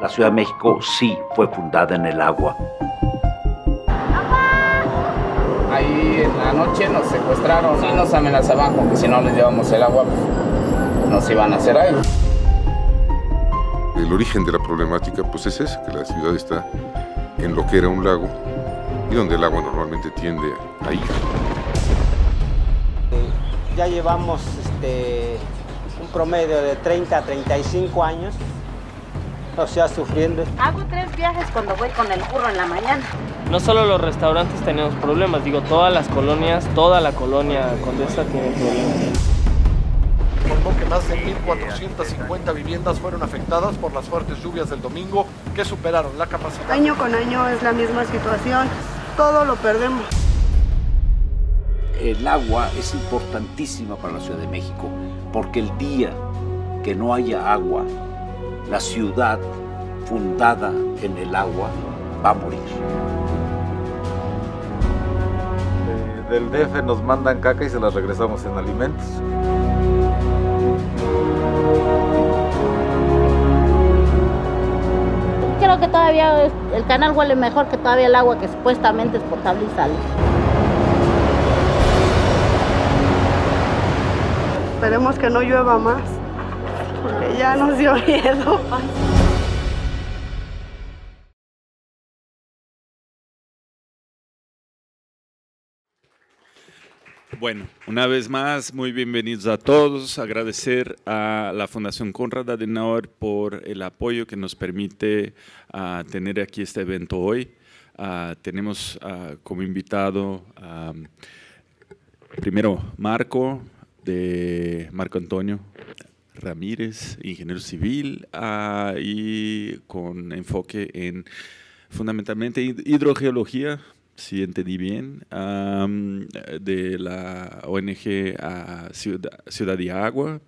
La Ciudad de México sí fue fundada en el agua. Ahí en la noche nos secuestraron y nos amenazaban con que si no les llevamos el agua, pues, nos iban a hacer algo. El origen de la problemática pues es ese, que la ciudad está en lo que era un lago y donde el agua normalmente tiende a ir. Ya llevamos un promedio de 30 a 35 años, o sea, sufriendo. Hago 3 viajes cuando voy con el burro en la mañana. No solo los restaurantes tenemos problemas, digo, todas las colonias, toda la colonia Condesa tiene problemas. Informó que más de 1.450 viviendas fueron afectadas por las fuertes lluvias del domingo que superaron la capacidad. Año con año es la misma situación, todo lo perdemos. El agua es importantísima para la Ciudad de México, porque el día que no haya agua, la ciudad fundada en el agua va a morir. Del DF nos mandan caca y se las regresamos en alimentos. Creo que todavía el canal huele mejor que todavía el agua que supuestamente es potable y sale. Esperemos que no llueva más, porque ya nos dio miedo. Bueno, una vez más, muy bienvenidos a todos. Agradecer a la Fundación Konrad Adenauer por el apoyo que nos permite tener aquí este evento hoy. Tenemos como invitado primero Marco Antonio Ramírez, ingeniero civil, y con enfoque en fundamentalmente hidrogeología, si entendí bien, de la ONG Ciudad y Agua.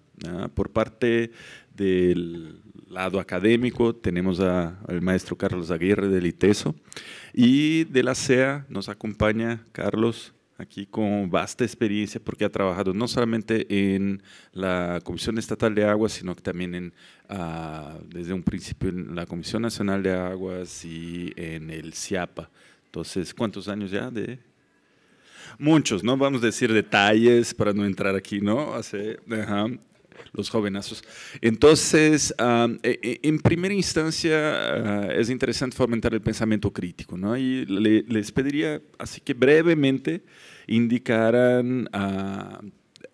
Por parte del lado académico tenemos al maestro Carlos Aguirre del ITESO, y de la CEA nos acompaña Carlos, aquí con vasta experiencia, porque ha trabajado no solamente en la Comisión Estatal de Aguas, sino que también desde un principio en la Comisión Nacional de Aguas y en el CIAPA. Entonces, ¿cuántos años ya? Muchos, no vamos a decir detalles para no entrar aquí, ¿no? Los jovenazos. Entonces, en primera instancia, es interesante fomentar el pensamiento crítico, ¿no? Y les pediría, así que brevemente, indicaran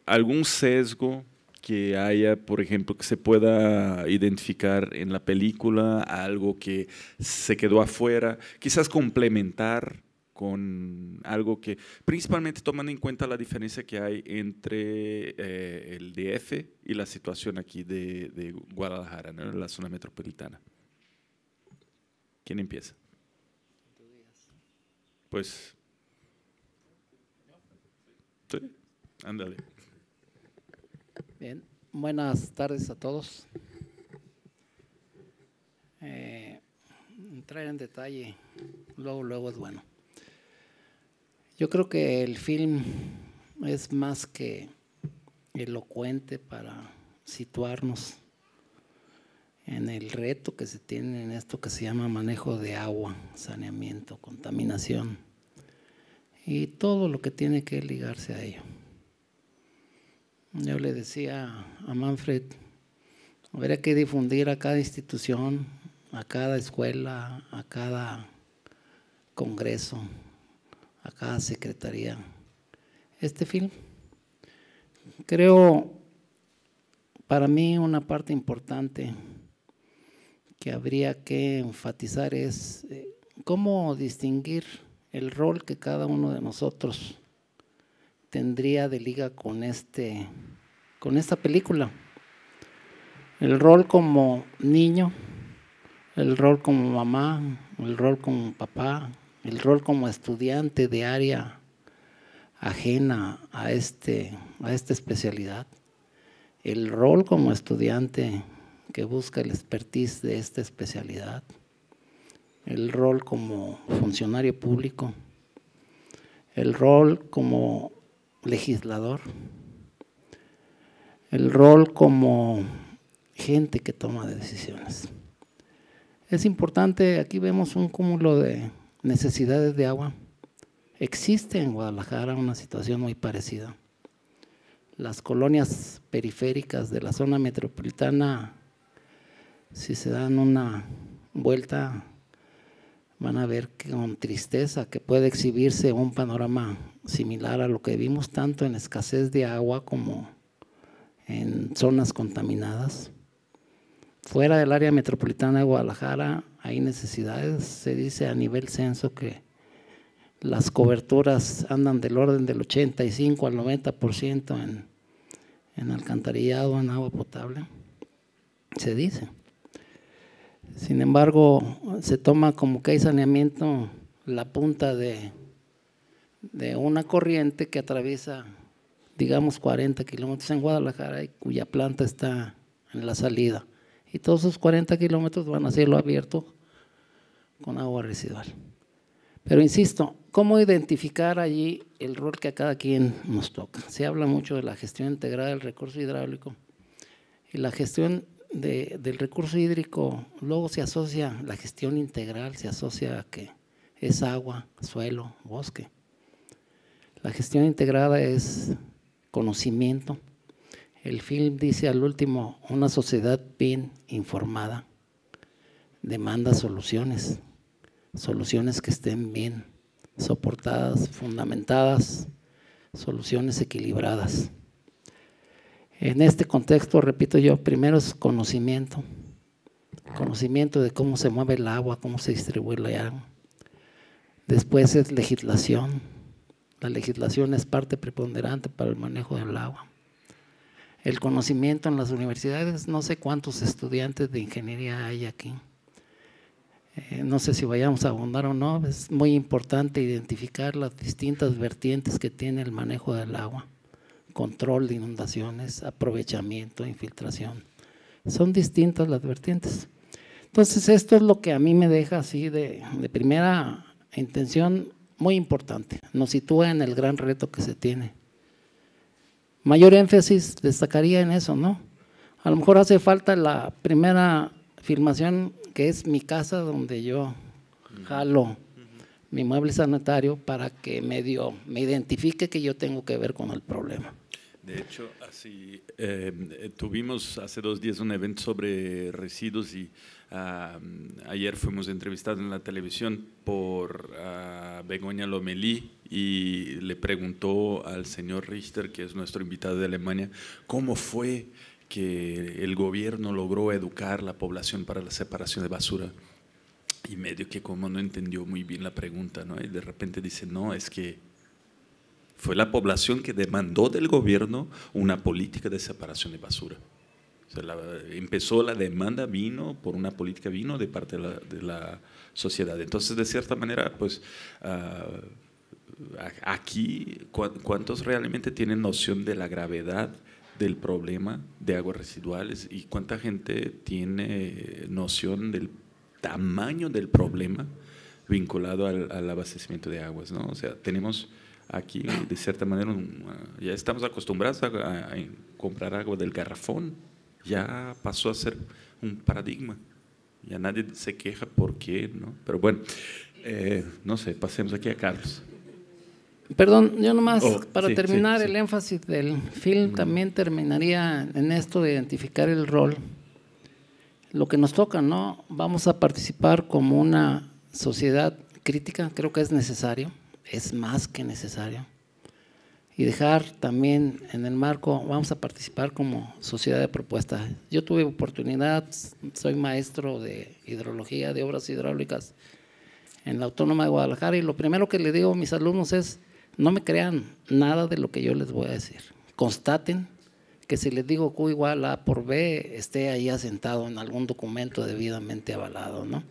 algún sesgo que haya, por ejemplo, que se pueda identificar en la película, algo que se quedó afuera, quizás complementar con algo que, principalmente tomando en cuenta la diferencia que hay entre el DF y la situación aquí de Guadalajara, ¿no? La zona metropolitana. ¿Quién empieza? Pues, sí, ándale. Bien, buenas tardes a todos. Entrar en detalle, luego es bueno. Yo creo que el film es más que elocuente para situarnos en el reto que se tiene en esto que se llama manejo de agua, saneamiento, contaminación y todo lo que tiene que ligarse a ello. Yo le decía a Manfred, habría que difundir a cada institución, a cada escuela, a cada congreso, a cada secretaría, este film. Creo, para mí, una parte importante que habría que enfatizar es cómo distinguir el rol que cada uno de nosotros tendría de liga con esta película. El rol como niño, el rol como mamá, el rol como papá, el rol como estudiante de área ajena a esta especialidad, el rol como estudiante que busca el expertise de esta especialidad, el rol como funcionario público, el rol como legislador, el rol como gente que toma decisiones. Es importante, aquí vemos un cúmulo de necesidades de agua. Existe en Guadalajara una situación muy parecida. Las colonias periféricas de la zona metropolitana, si se dan una vuelta, van a ver que con tristeza que puede exhibirse un panorama similar a lo que vimos tanto en escasez de agua como en zonas contaminadas. Fuera del área metropolitana de Guadalajara hay necesidades, se dice a nivel censo que las coberturas andan del orden del 85 al 90% en alcantarillado, en agua potable, se dice. Sin embargo, se toma como que hay saneamiento la punta de una corriente que atraviesa, digamos, 40 kilómetros en Guadalajara y cuya planta está en la salida. Y todos esos 40 kilómetros van a cielo abierto con agua residual. Pero insisto, ¿cómo identificar allí el rol que a cada quien nos toca? Se habla mucho de la gestión integrada del recurso hidráulico y la gestión del recurso hídrico, luego se asocia, la gestión integral se asocia a que es agua, suelo, bosque. La gestión integrada es conocimiento. El film dice al último, una sociedad bien informada demanda soluciones, soluciones que estén bien soportadas, fundamentadas, soluciones equilibradas. En este contexto, repito yo, primero es conocimiento de cómo se mueve el agua, cómo se distribuye el agua. Después es legislación. La legislación es parte preponderante para el manejo del agua. El conocimiento en las universidades, no sé cuántos estudiantes de ingeniería hay aquí. No sé si vayamos a abundar o no, es muy importante identificar las distintas vertientes que tiene el manejo del agua. Control de inundaciones, aprovechamiento, infiltración. Son distintas las vertientes. Entonces, esto es lo que a mí me deja así de primera intención muy importante. Nos sitúa en el gran reto que se tiene. Mayor énfasis destacaría en eso, ¿no? A lo mejor hace falta la primera filmación, que es mi casa, donde yo jalo mi mueble sanitario para que me identifique que yo tengo que ver con el problema. De hecho, así tuvimos hace 2 días un evento sobre residuos y ayer fuimos entrevistados en la televisión por Begoña Lomelí y le preguntó al señor Richter, que es nuestro invitado de Alemania, cómo fue que el gobierno logró educar a la población para la separación de basura. Y medio que como no entendió muy bien la pregunta, ¿no? Y de repente dice, no, es que fue la población que demandó del gobierno una política de separación de basura. O sea, empezó la demanda, vino por una política, vino de parte de la sociedad. Entonces, de cierta manera, pues, aquí, ¿cuántos realmente tienen noción de la gravedad del problema de aguas residuales y cuánta gente tiene noción del tamaño del problema vinculado al abastecimiento de aguas, ¿no? O sea, tenemos aquí, de cierta manera, ya estamos acostumbrados a comprar agua del garrafón, ya pasó a ser un paradigma, ya nadie se queja por qué, ¿no? Pero bueno, no sé, pasemos aquí a Carlos. Perdón, yo nomás para terminar el énfasis del film también terminaría en esto de identificar el rol. Lo que nos toca, ¿no? Vamos a participar como una sociedad crítica, creo que es necesario, es más que necesario. Y dejar también en el marco, vamos a participar como sociedad de propuesta. Yo tuve oportunidad, soy maestro de hidrología, de obras hidráulicas en la Autónoma de Guadalajara y lo primero que le digo a mis alumnos es, no me crean nada de lo que yo les voy a decir. Constaten que si les digo Q igual a por B, esté ahí asentado en algún documento debidamente avalado, ¿no?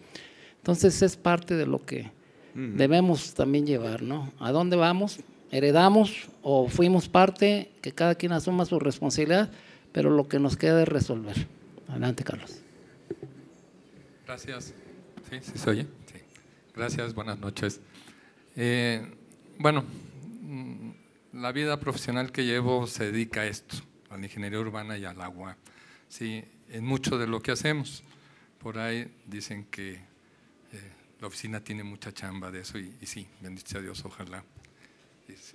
Entonces es parte de lo que debemos también llevar, ¿no? ¿A dónde vamos? ¿Heredamos o fuimos parte? Que cada quien asuma su responsabilidad, pero lo que nos queda es resolver. Adelante, Carlos. Gracias. ¿Sí se oye? Sí. Gracias, buenas noches. Bueno, la vida profesional que llevo se dedica a esto, a la ingeniería urbana y al agua, sí, en mucho de lo que hacemos. por ahí dicen que la oficina tiene mucha chamba de eso y sí, bendito sea Dios, ojalá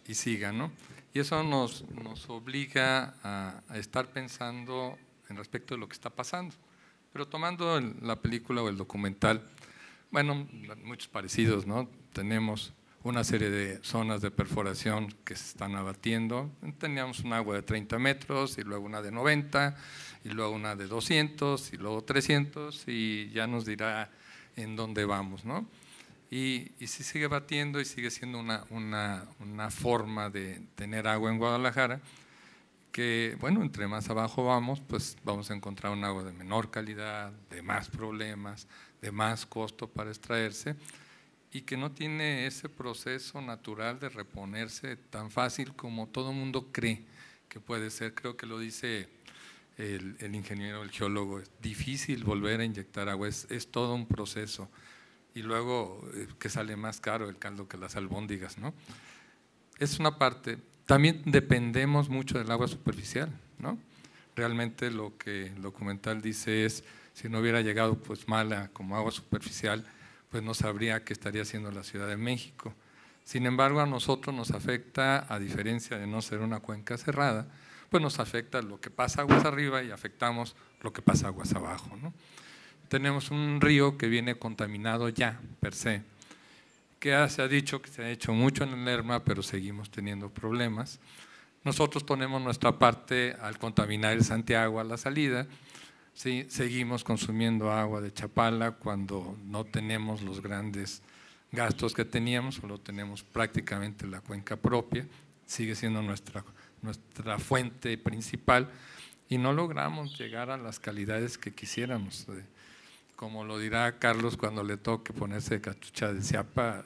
y siga, ¿no? Y eso nos obliga a estar pensando en respecto de lo que está pasando. Pero tomando la película o el documental, bueno, muchos parecidos, ¿no? Tenemos una serie de zonas de perforación que se están abatiendo. Teníamos un agua de 30 metros y luego una de 90 y luego una de 200 y luego 300 y ya nos dirá en dónde vamos, ¿no? Y si sigue batiendo y sigue siendo una forma de tener agua en Guadalajara, que bueno, entre más abajo vamos, pues vamos a encontrar un agua de menor calidad, de más problemas, de más costo para extraerse y que no tiene ese proceso natural de reponerse tan fácil como todo el mundo cree que puede ser. Creo que lo dice el ingeniero, el geólogo, es difícil volver a inyectar agua, es todo un proceso. Y luego que sale más caro el caldo que las albóndigas, ¿no? Es una parte. También dependemos mucho del agua superficial, ¿no? Realmente lo que el documental dice es, si no hubiera llegado pues mala como agua superficial, pues no sabría qué estaría haciendo la Ciudad de México. Sin embargo, a nosotros nos afecta, a diferencia de no ser una cuenca cerrada, pues nos afecta lo que pasa aguas arriba y afectamos lo que pasa aguas abajo, ¿no? Tenemos un río que viene contaminado ya, per se, que se ha dicho que se ha hecho mucho en el Lerma, pero seguimos teniendo problemas. Nosotros ponemos nuestra parte al contaminar el Santiago a la salida, ¿sí? Seguimos consumiendo agua de Chapala cuando no tenemos los grandes gastos que teníamos, solo tenemos prácticamente la cuenca propia, sigue siendo nuestra fuente principal y no logramos llegar a las calidades que quisiéramos. Como lo dirá Carlos cuando le toque ponerse cachucha de Ciapa,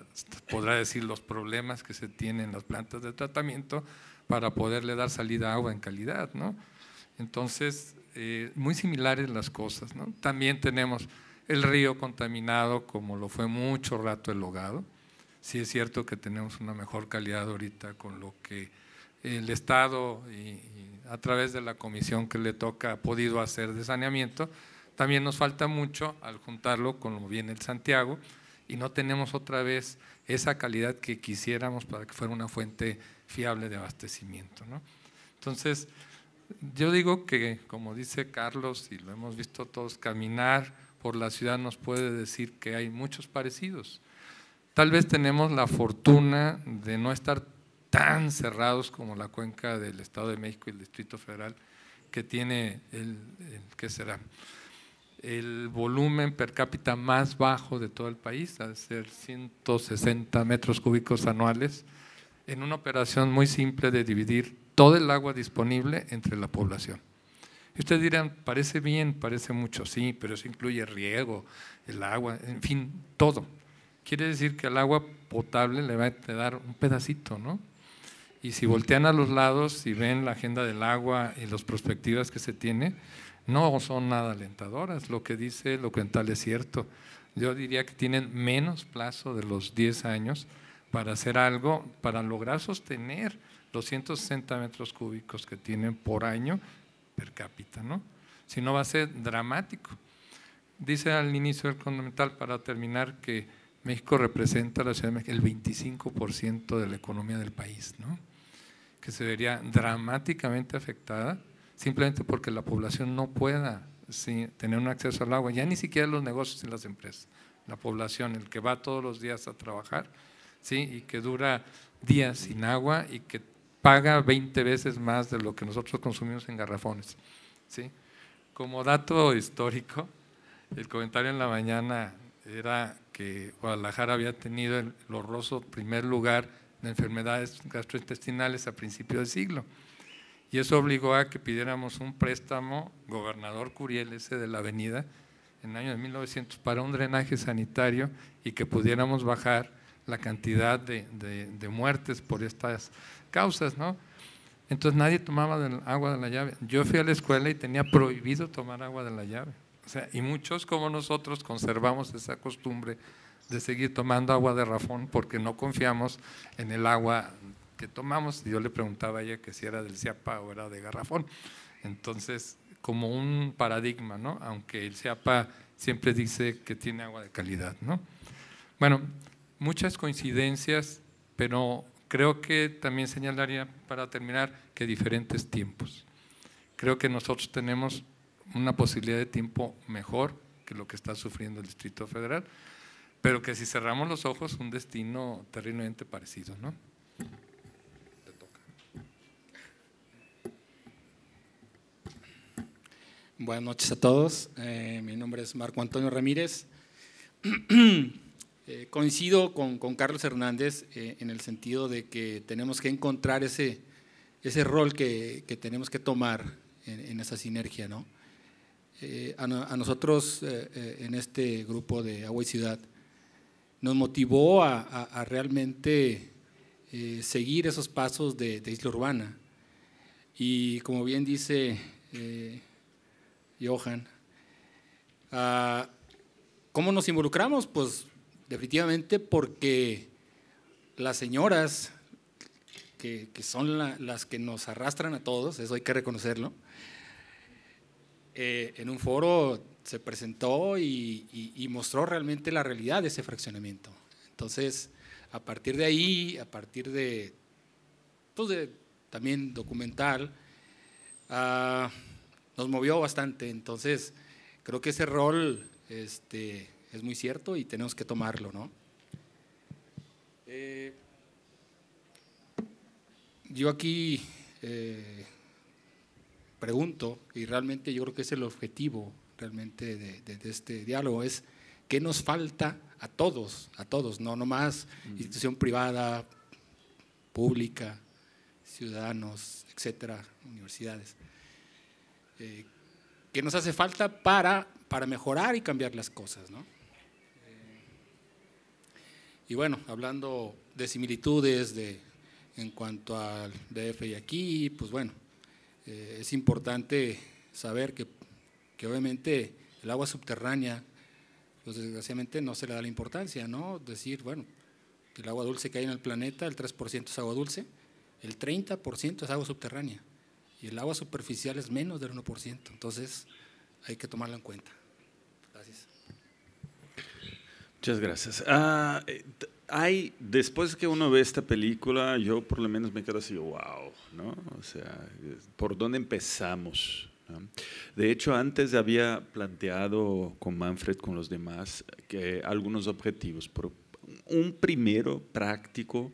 podrá decir los problemas que se tienen en las plantas de tratamiento para poderle dar salida a agua en calidad, ¿no? Entonces, muy similares las cosas, ¿no? También tenemos el río contaminado, como lo fue mucho rato el Hogado. Sí es cierto que tenemos una mejor calidad ahorita con lo que el Estado y a través de la comisión que le toca ha podido hacer de saneamiento. También nos falta mucho al juntarlo con lo que viene el Santiago y no tenemos otra vez esa calidad que quisiéramos para que fuera una fuente fiable de abastecimiento, ¿no? Entonces, yo digo que, como dice Carlos, y lo hemos visto todos, caminar por la ciudad nos puede decir que hay muchos parecidos. Tal vez tenemos la fortuna de no estar tan cerrados como la cuenca del Estado de México y el Distrito Federal, que tiene ¿qué será? El volumen per cápita más bajo de todo el país, a ser 160 metros cúbicos anuales, en una operación muy simple de dividir todo el agua disponible entre la población. Y ustedes dirán, parece bien, parece mucho, sí, pero eso incluye riego, el agua, en fin, todo. Quiere decir que al agua potable le va a dar un pedacito, ¿no? Y si voltean a los lados y ven la agenda del agua y las perspectivas que se tiene, no son nada alentadoras. Lo que dice el documental es cierto. Yo diría que tienen menos plazo de los 10 años para hacer algo, para lograr sostener los 160 metros cúbicos que tienen por año per cápita, ¿no? Si no va a ser dramático. Dice al inicio del documental, para terminar, que México representa, la Ciudad de México, el 25% de la economía del país, ¿no? Que se vería dramáticamente afectada simplemente porque la población no pueda tener un acceso al agua, ya ni siquiera los negocios y las empresas, la población, el que va todos los días a trabajar, ¿sí? Y que dura días sin agua y que paga 20 veces más de lo que nosotros consumimos en garrafones, ¿sí? Como dato histórico, el comentario en la mañana era que Guadalajara había tenido el horroroso primer lugar de enfermedades gastrointestinales a principios del siglo. Y eso obligó a que pidiéramos un préstamo, gobernador Curiel, ese de la avenida, en el año de 1900, para un drenaje sanitario y que pudiéramos bajar la cantidad de muertes por estas causas, ¿no? Entonces nadie tomaba agua de la llave. Yo fui a la escuela y tenía prohibido tomar agua de la llave. O sea, y muchos como nosotros conservamos esa costumbre de seguir tomando agua de garrafón porque no confiamos en el agua que tomamos. Y yo le preguntaba a ella que si era del Ciapa o era de garrafón. Entonces, como un paradigma, ¿no? Aunque el CIAPA siempre dice que tiene agua de calidad, ¿no? Bueno, muchas coincidencias, pero creo que también señalaría, para terminar, que diferentes tiempos. Creo que nosotros tenemos una posibilidad de tiempo mejor que lo que está sufriendo el Distrito Federal, pero que si cerramos los ojos, un destino terriblemente parecido, ¿no? Te toca. Buenas noches a todos. Mi nombre es Marco Antonio Ramírez. Coincido con Carlos Hernández en el sentido de que tenemos que encontrar ese rol que tenemos que tomar en esa sinergia, ¿no? A nosotros en este grupo de Agua y Ciudad nos motivó a realmente seguir esos pasos de Isla Urbana. Y como bien dice Johan, ¿cómo nos involucramos? Pues definitivamente porque las señoras que son las que nos arrastran a todos, eso hay que reconocerlo, en un foro se presentó y mostró realmente la realidad de ese fraccionamiento. Entonces, a partir de ahí, a partir de, pues también documental, nos movió bastante. Entonces, creo que ese rol es muy cierto y tenemos que tomarlo, ¿no? Yo aquí pregunto, y realmente yo creo que es el objetivo realmente de este diálogo, es qué nos falta a todos, no nomás institución privada, pública, ciudadanos, etcétera, universidades. ¿Qué nos hace falta para mejorar y cambiar las cosas, ¿no? Y bueno, hablando de similitudes en cuanto al DF y aquí, pues bueno, es importante saber que obviamente el agua subterránea, pues desgraciadamente no se le da la importancia, ¿no? Decir, bueno, el agua dulce que hay en el planeta, el 3% es agua dulce, el 30% es agua subterránea y el agua superficial es menos del 1%, entonces hay que tomarlo en cuenta. Gracias. Muchas gracias. Después que uno ve esta película, yo por lo menos me quedo así, wow, ¿no? O sea, ¿por dónde empezamos? ¿No? De hecho, antes había planteado con Manfred, con los demás, que algunos objetivos. Por un primero práctico,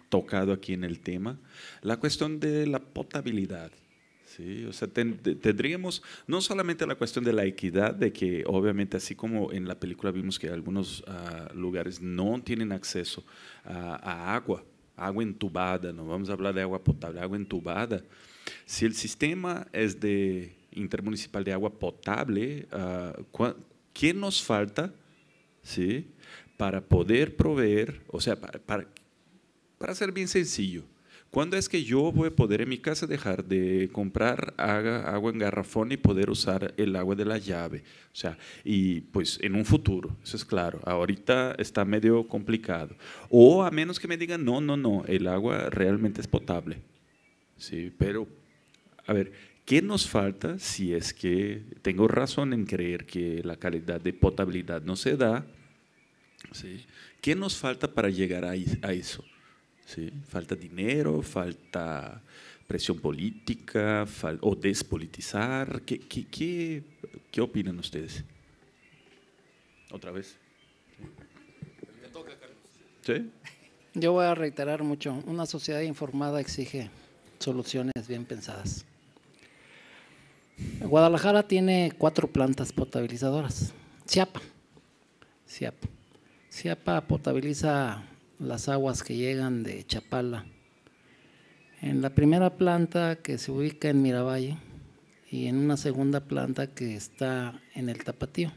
tocado aquí en el tema, la cuestión de la potabilidad. ¿Sí? O sea, tendríamos no solamente la cuestión de la equidad, de que obviamente así como en la película vimos que algunos lugares no tienen acceso a agua entubada, no vamos a hablar de agua potable, agua entubada. Si el sistema es de intermunicipal de agua potable, ¿qué nos falta, ¿sí?, para poder proveer? O sea, para ser bien sencillo, ¿cuándo es que yo voy a poder en mi casa dejar de comprar agua en garrafón y poder usar el agua de la llave? O sea, y pues en un futuro, eso es claro. Ahorita está medio complicado. O a menos que me digan, no, el agua realmente es potable. Sí, pero, a ver, ¿qué nos falta si es que tengo razón en creer que la calidad de potabilidad no se da? ¿Sí? ¿Qué nos falta para llegar a eso? ¿Sí? Falta dinero, falta presión política o despolitizar. ¿Qué opinan ustedes? ¿Otra vez? ¿Sí? Yo voy a reiterar mucho, una sociedad informada exige soluciones bien pensadas. Guadalajara tiene 4 plantas potabilizadoras. CIAPA potabiliza las aguas que llegan de Chapala. En la primera planta, que se ubica en Miravalle, y en una segunda planta que está en el Tapatío.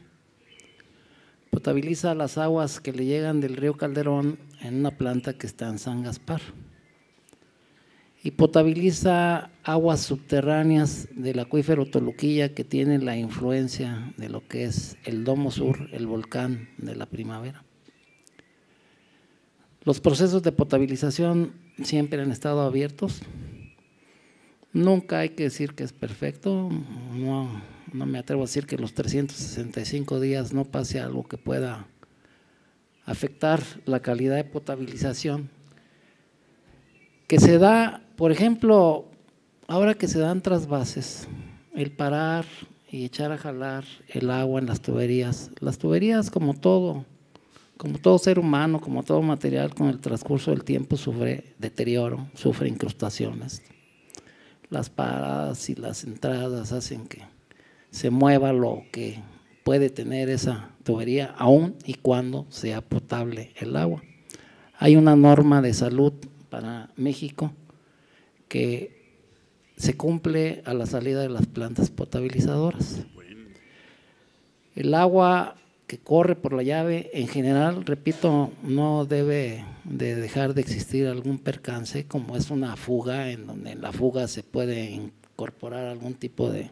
Potabiliza las aguas que le llegan del río Calderón en una planta que está en San Gaspar. Y potabiliza aguas subterráneas del acuífero Toluquilla, que tiene la influencia de lo que es el Domo Sur, el volcán de la primavera. Los procesos de potabilización siempre han estado abiertos. Nunca hay que decir que es perfecto, no me atrevo a decir que los 365 días no pase algo que pueda afectar la calidad de potabilización, que se da, por ejemplo, ahora que se dan trasvases, el parar y echar a jalar el agua en las tuberías como todo ser humano, como todo material, con el transcurso del tiempo sufre deterioro, sufre incrustaciones. Las paradas y las entradas hacen que se mueva lo que puede tener esa tubería, aun y cuando sea potable el agua. Hay una norma de salud para México que se cumple a la salida de las plantas potabilizadoras. El agua que corre por la llave, en general, repito, no debe de dejar de existir algún percance, como es una fuga, en donde en la fuga se puede incorporar algún tipo de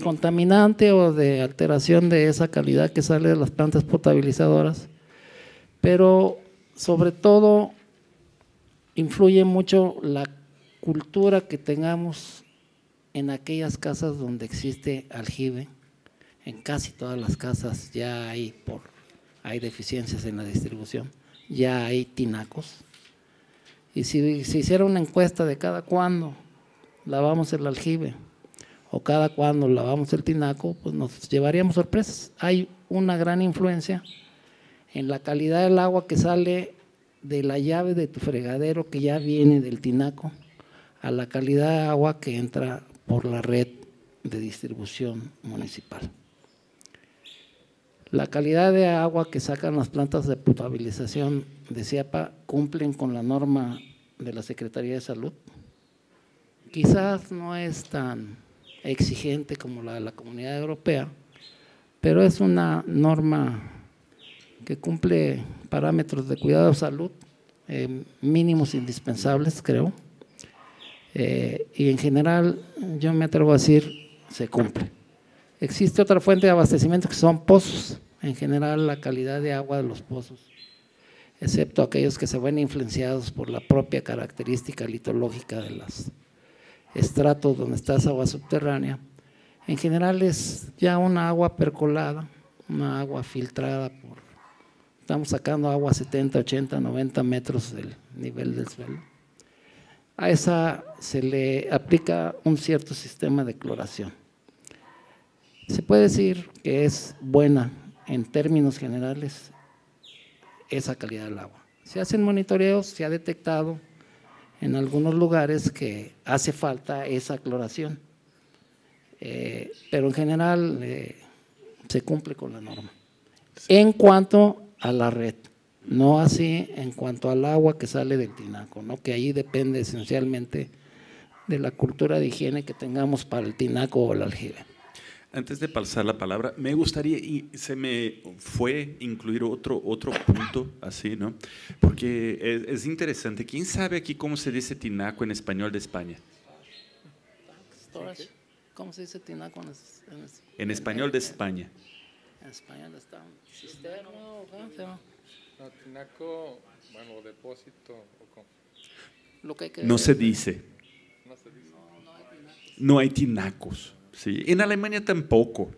contaminante o de alteración de esa calidad que sale de las plantas potabilizadoras, pero sobre todo influye mucho la cultura que tengamos en aquellas casas donde existe aljibe. En casi todas las casas ya hay deficiencias en la distribución, ya hay tinacos. Y si se hiciera una encuesta de cada cuándo lavamos el aljibe o cada cuándo lavamos el tinaco, pues nos llevaríamos sorpresas. Hay una gran influencia en la calidad del agua que sale de la llave de tu fregadero, que ya viene del tinaco, a la calidad de agua que entra por la red de distribución municipal. La calidad de agua que sacan las plantas de potabilización de CIAPA cumplen con la norma de la Secretaría de Salud. Quizás no es tan exigente como la de la Comunidad Europea, pero es una norma que cumple parámetros de cuidado de salud mínimos indispensables, creo, y en general yo me atrevo a decir se cumple. Existe otra fuente de abastecimiento que son pozos. En general la calidad de agua de los pozos, excepto aquellos que se ven influenciados por la propia característica litológica de los estratos donde está esa agua subterránea, en general es ya una agua percolada, una agua filtrada estamos sacando agua a 70, 80, 90 metros del nivel del suelo. A esa se le aplica un cierto sistema de cloración. Se puede decir que es buena en términos generales esa calidad del agua. Se hacen monitoreos, se ha detectado en algunos lugares que hace falta esa cloración, pero en general se cumple con la norma. En cuanto a la red, no así en cuanto al agua que sale del tinaco, ¿no? Que ahí depende esencialmente de la cultura de higiene que tengamos para el tinaco o el aljibe. Antes de pasar la palabra, me gustaría, y se me fue incluir otro punto así, ¿no? Porque es interesante. ¿Quién sabe aquí cómo se dice tinaco en español de España? ¿Cómo se dice tinaco en español de España? En español está cisterna o no, tinaco, bueno, depósito o cómo. Lo que hay que no se dice. No se dice. No hay tinacos. ¿Sí? En Alemania tampoco. O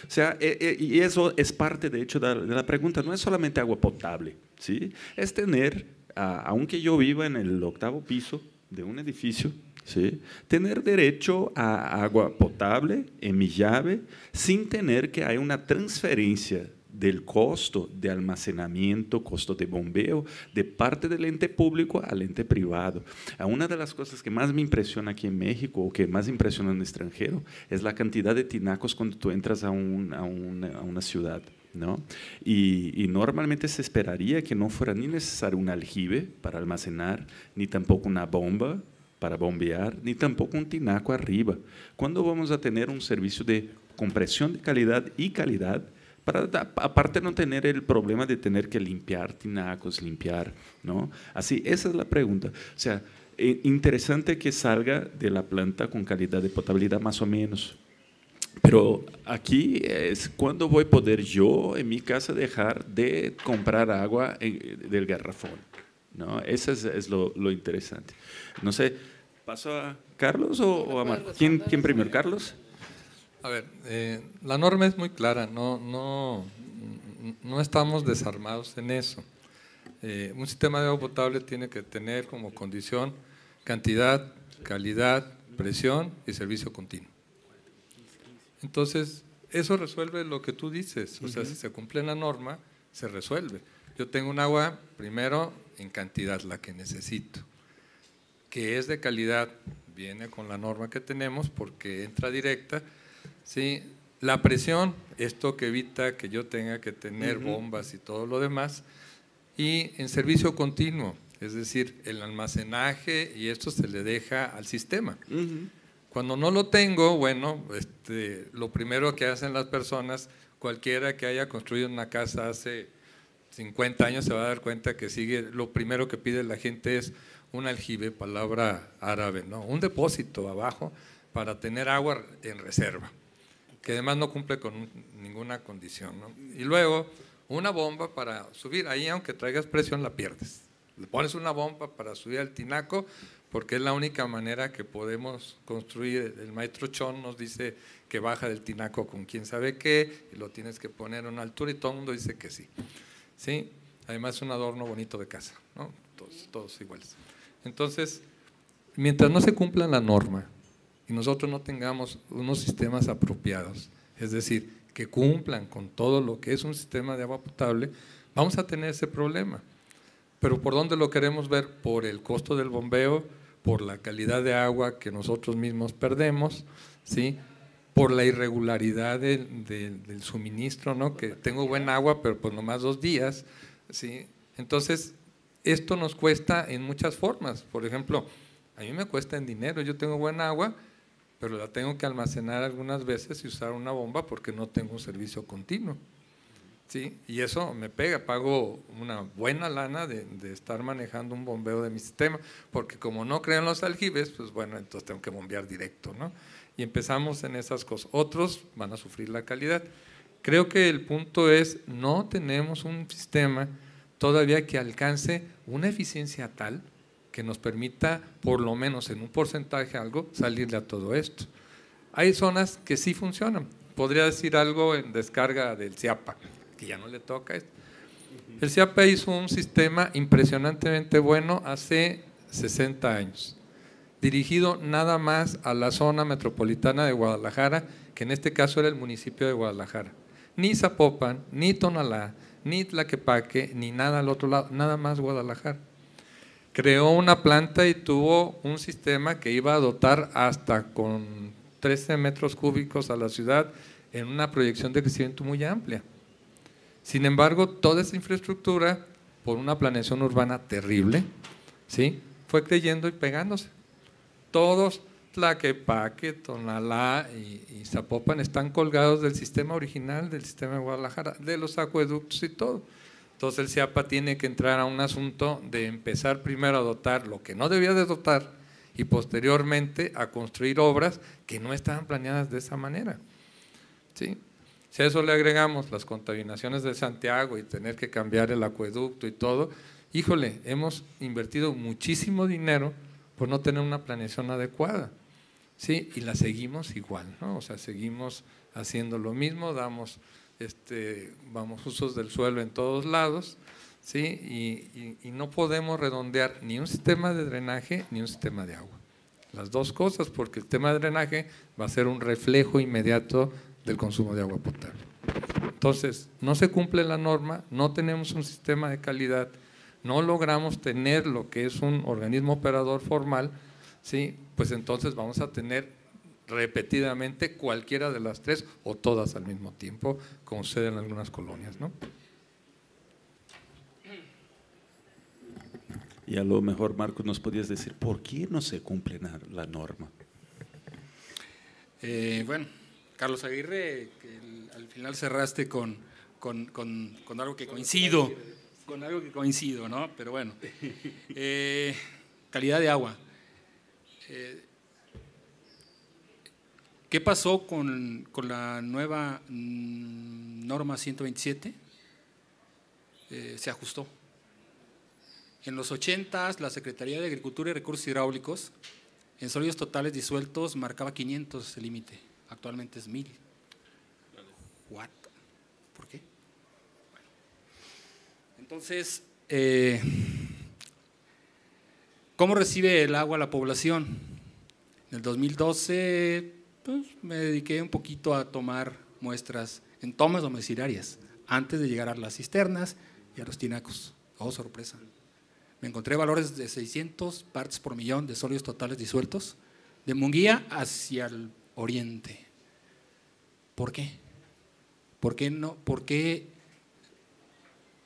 sea, y eso es parte, de hecho, de la pregunta. No es solamente agua potable, ¿sí? Es tener, aunque yo viva en el 8º piso de un edificio, ¿sí? Tener derecho a agua potable en mi llave sin tener que haya una transferencia del costo de almacenamiento, costo de bombeo, de parte del ente público al ente privado. Una de las cosas que más me impresiona aquí en México, o que más impresiona en el extranjero, es la cantidad de tinacos cuando tú entras a una ciudad, ¿no? Y normalmente se esperaría que no fuera ni necesario un aljibe para almacenar, ni tampoco una bomba para bombear, ni tampoco un tinaco arriba. ¿Cuándo vamos a tener un servicio de compresión de calidad y calidad, para aparte no tener el problema de tener que limpiar tinacos, ¿no? Así, esa es la pregunta. O sea, interesante que salga de la planta con calidad de potabilidad más o menos. Pero aquí es cuando voy a poder yo en mi casa dejar de comprar agua del garrafón, ¿no? Eso es lo interesante. No sé, ¿paso a Carlos o a Marco? ¿Quién primero? ¿Carlos? A ver, la norma es muy clara, no estamos desarmados en eso. Un sistema de agua potable tiene que tener como condición cantidad, calidad, presión y servicio continuo. Entonces, eso resuelve lo que tú dices, o sea, si se cumple la norma, se resuelve. Yo tengo un agua, primero, en cantidad, la que necesito, que es de calidad, viene con la norma que tenemos porque entra directa, ¿sí? La presión, esto que evita que yo tenga que tener bombas y todo lo demás, y en servicio continuo, es decir, el almacenaje y esto se le deja al sistema. Cuando no lo tengo, bueno, lo primero que hacen las personas, cualquiera que haya construido una casa hace 50 años se va a dar cuenta que lo primero que pide la gente es un aljibe, palabra árabe, ¿no? Un depósito abajo para tener agua en reserva, que además no cumple con ninguna condición, ¿no? Y luego una bomba para subir, ahí aunque traigas presión la pierdes. Le pones una bomba para subir al tinaco porque es la única manera que podemos construir. El maestro Chon nos dice que baja del tinaco con quién sabe qué y lo tienes que poner a una altura y todo el mundo dice que sí. ¿Sí? Además es un adorno bonito de casa, ¿no? Todos iguales. Entonces, mientras no se cumpla la norma y nosotros no tengamos unos sistemas apropiados, es decir, que cumplan con todo lo que es un sistema de agua potable, vamos a tener ese problema. Pero ¿por dónde lo queremos ver? Por el costo del bombeo, por la calidad de agua que nosotros mismos perdemos, ¿sí? Por la irregularidad del suministro, ¿no? Que tengo buen agua, pero pues nomás 2 días, ¿sí? Entonces, esto nos cuesta en muchas formas. Por ejemplo, a mí me cuesta en dinero, yo tengo buen agua, pero la tengo que almacenar algunas veces y usar una bomba porque no tengo un servicio continuo, ¿sí? Y eso me pega, pago una buena lana de estar manejando un bombeo de mi sistema, porque como no creo en los aljibes, pues bueno, entonces tengo que bombear directo, ¿no? Y empezamos en esas cosas. Otros van a sufrir la calidad. Creo que el punto es, no tenemos un sistema todavía que alcance una eficiencia tal que nos permita, por lo menos en un porcentaje algo, salirle a todo esto. Hay zonas que sí funcionan. Podría decir algo en descarga del CIAPA, que ya no le toca esto. El CIAPA hizo un sistema impresionantemente bueno hace 60 años, dirigido nada más a la zona metropolitana de Guadalajara, que en este caso era el municipio de Guadalajara. Ni Zapopan, ni Tonalá, ni Tlaquepaque, ni nada al otro lado, nada más Guadalajara. Creó una planta y tuvo un sistema que iba a dotar hasta con 13 metros cúbicos a la ciudad en una proyección de crecimiento muy amplia. Sin embargo, toda esa infraestructura, por una planeación urbana terrible, ¿sí?, fue creyendo y pegándose. Todos, Tlaquepaque, Tonalá y Zapopan están colgados del sistema original, del sistema de Guadalajara, de los acueductos y todo. Entonces el CIAPA tiene que entrar a un asunto de empezar primero a dotar lo que no debía de dotar y posteriormente a construir obras que no estaban planeadas de esa manera, ¿sí? Si a eso le agregamos las contaminaciones de Santiago y tener que cambiar el acueducto y todo, híjole, hemos invertido muchísimo dinero por no tener una planeación adecuada, ¿sí? Y la seguimos igual, ¿no? O sea, seguimos haciendo lo mismo, damos usos del suelo en todos lados, ¿sí? Y no podemos redondear ni un sistema de drenaje ni un sistema de agua. Las dos cosas, porque el sistema de drenaje va a ser un reflejo inmediato del consumo de agua potable. Entonces, no se cumple la norma, no tenemos un sistema de calidad, no logramos tener lo que es un organismo operador formal, ¿sí? Pues entonces vamos a tener repetidamente cualquiera de las 3 o todas al mismo tiempo, como sucede en algunas colonias, ¿no? Y a lo mejor, Marcos, nos podías decir, ¿por qué no se cumple la norma? Bueno, Carlos Aguirre, al final cerraste con algo que coincido, ¿no? Pero bueno, calidad de agua. ¿Qué pasó con la nueva norma 127? Se ajustó. En los 80s, la Secretaría de Agricultura y Recursos Hidráulicos, en sólidos totales disueltos, marcaba 500 el límite. Actualmente es 1000. ¿What? ¿Por qué? Bueno. Entonces, ¿cómo recibe el agua la población? En el 2012, pues, me dediqué un poquito a tomar muestras en tomas domiciliarias, antes de llegar a las cisternas y a los tinacos. Oh, sorpresa. Me encontré valores de 600 partes por millón de sólidos totales disueltos, de Munguía hacia el oriente. ¿Por qué? ¿Por qué no? ¿Por qué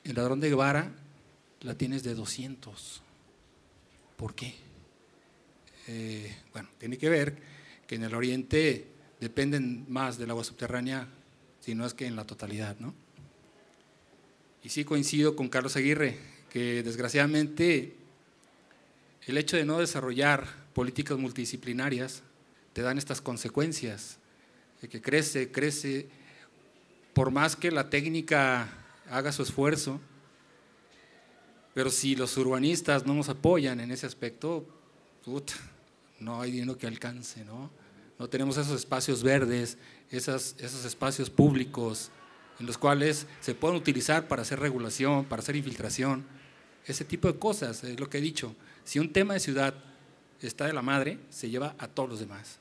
el Ladrón de Guevara la tienes de 200? ¿Por qué? Bueno, tiene que ver que en el oriente dependen más del agua subterránea, si no es que en la totalidad, ¿no? Y sí coincido con Carlos Aguirre, que desgraciadamente el hecho de no desarrollar políticas multidisciplinarias te dan estas consecuencias, de que crece, por más que la técnica haga su esfuerzo, pero si los urbanistas no nos apoyan en ese aspecto, no hay dinero que alcance, ¿no? No tenemos esos espacios verdes, esos espacios públicos en los cuales se pueden utilizar para hacer regulación, para hacer infiltración, ese tipo de cosas, es lo que he dicho. Si un tema de ciudad está de la madre, se lleva a todos los demás.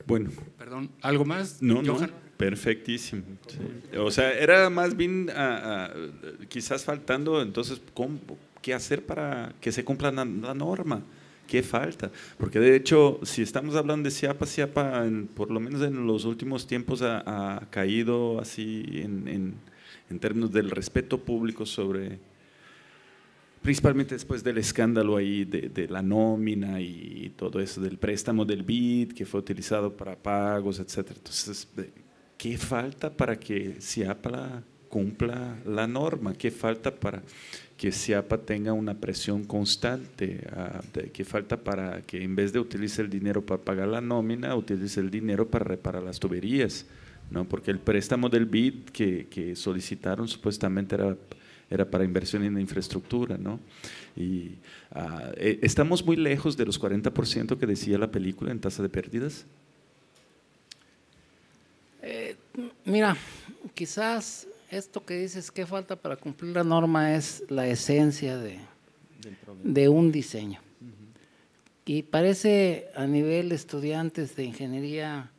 Bueno. Perdón, ¿algo más? No, Johan? no, perfectísimo. Sí. O sea, era más bien quizás faltando, entonces, ¿qué hacer para que se cumpla la norma? ¿Qué falta? Porque de hecho, si estamos hablando de Ciapa, por lo menos en los últimos tiempos ha caído así en términos del respeto público sobre, principalmente después del escándalo ahí de la nómina y todo eso, del préstamo del BID que fue utilizado para pagos, etcétera. Entonces, ¿qué falta para que Ciapa cumpla la norma? ¿Qué falta para que Ciapa tenga una presión constante? ¿Qué falta para que en vez de utilizar el dinero para pagar la nómina, utilice el dinero para reparar las tuberías? ¿No? Porque el préstamo del BID que solicitaron supuestamente era para inversión en infraestructura, ¿no? Y estamos muy lejos de los 40% que decía la película en tasa de pérdidas. Mira, quizás esto que dices, ¿qué falta para cumplir la norma? Es la esencia de un diseño. Y parece, a nivel estudiantes de ingeniería,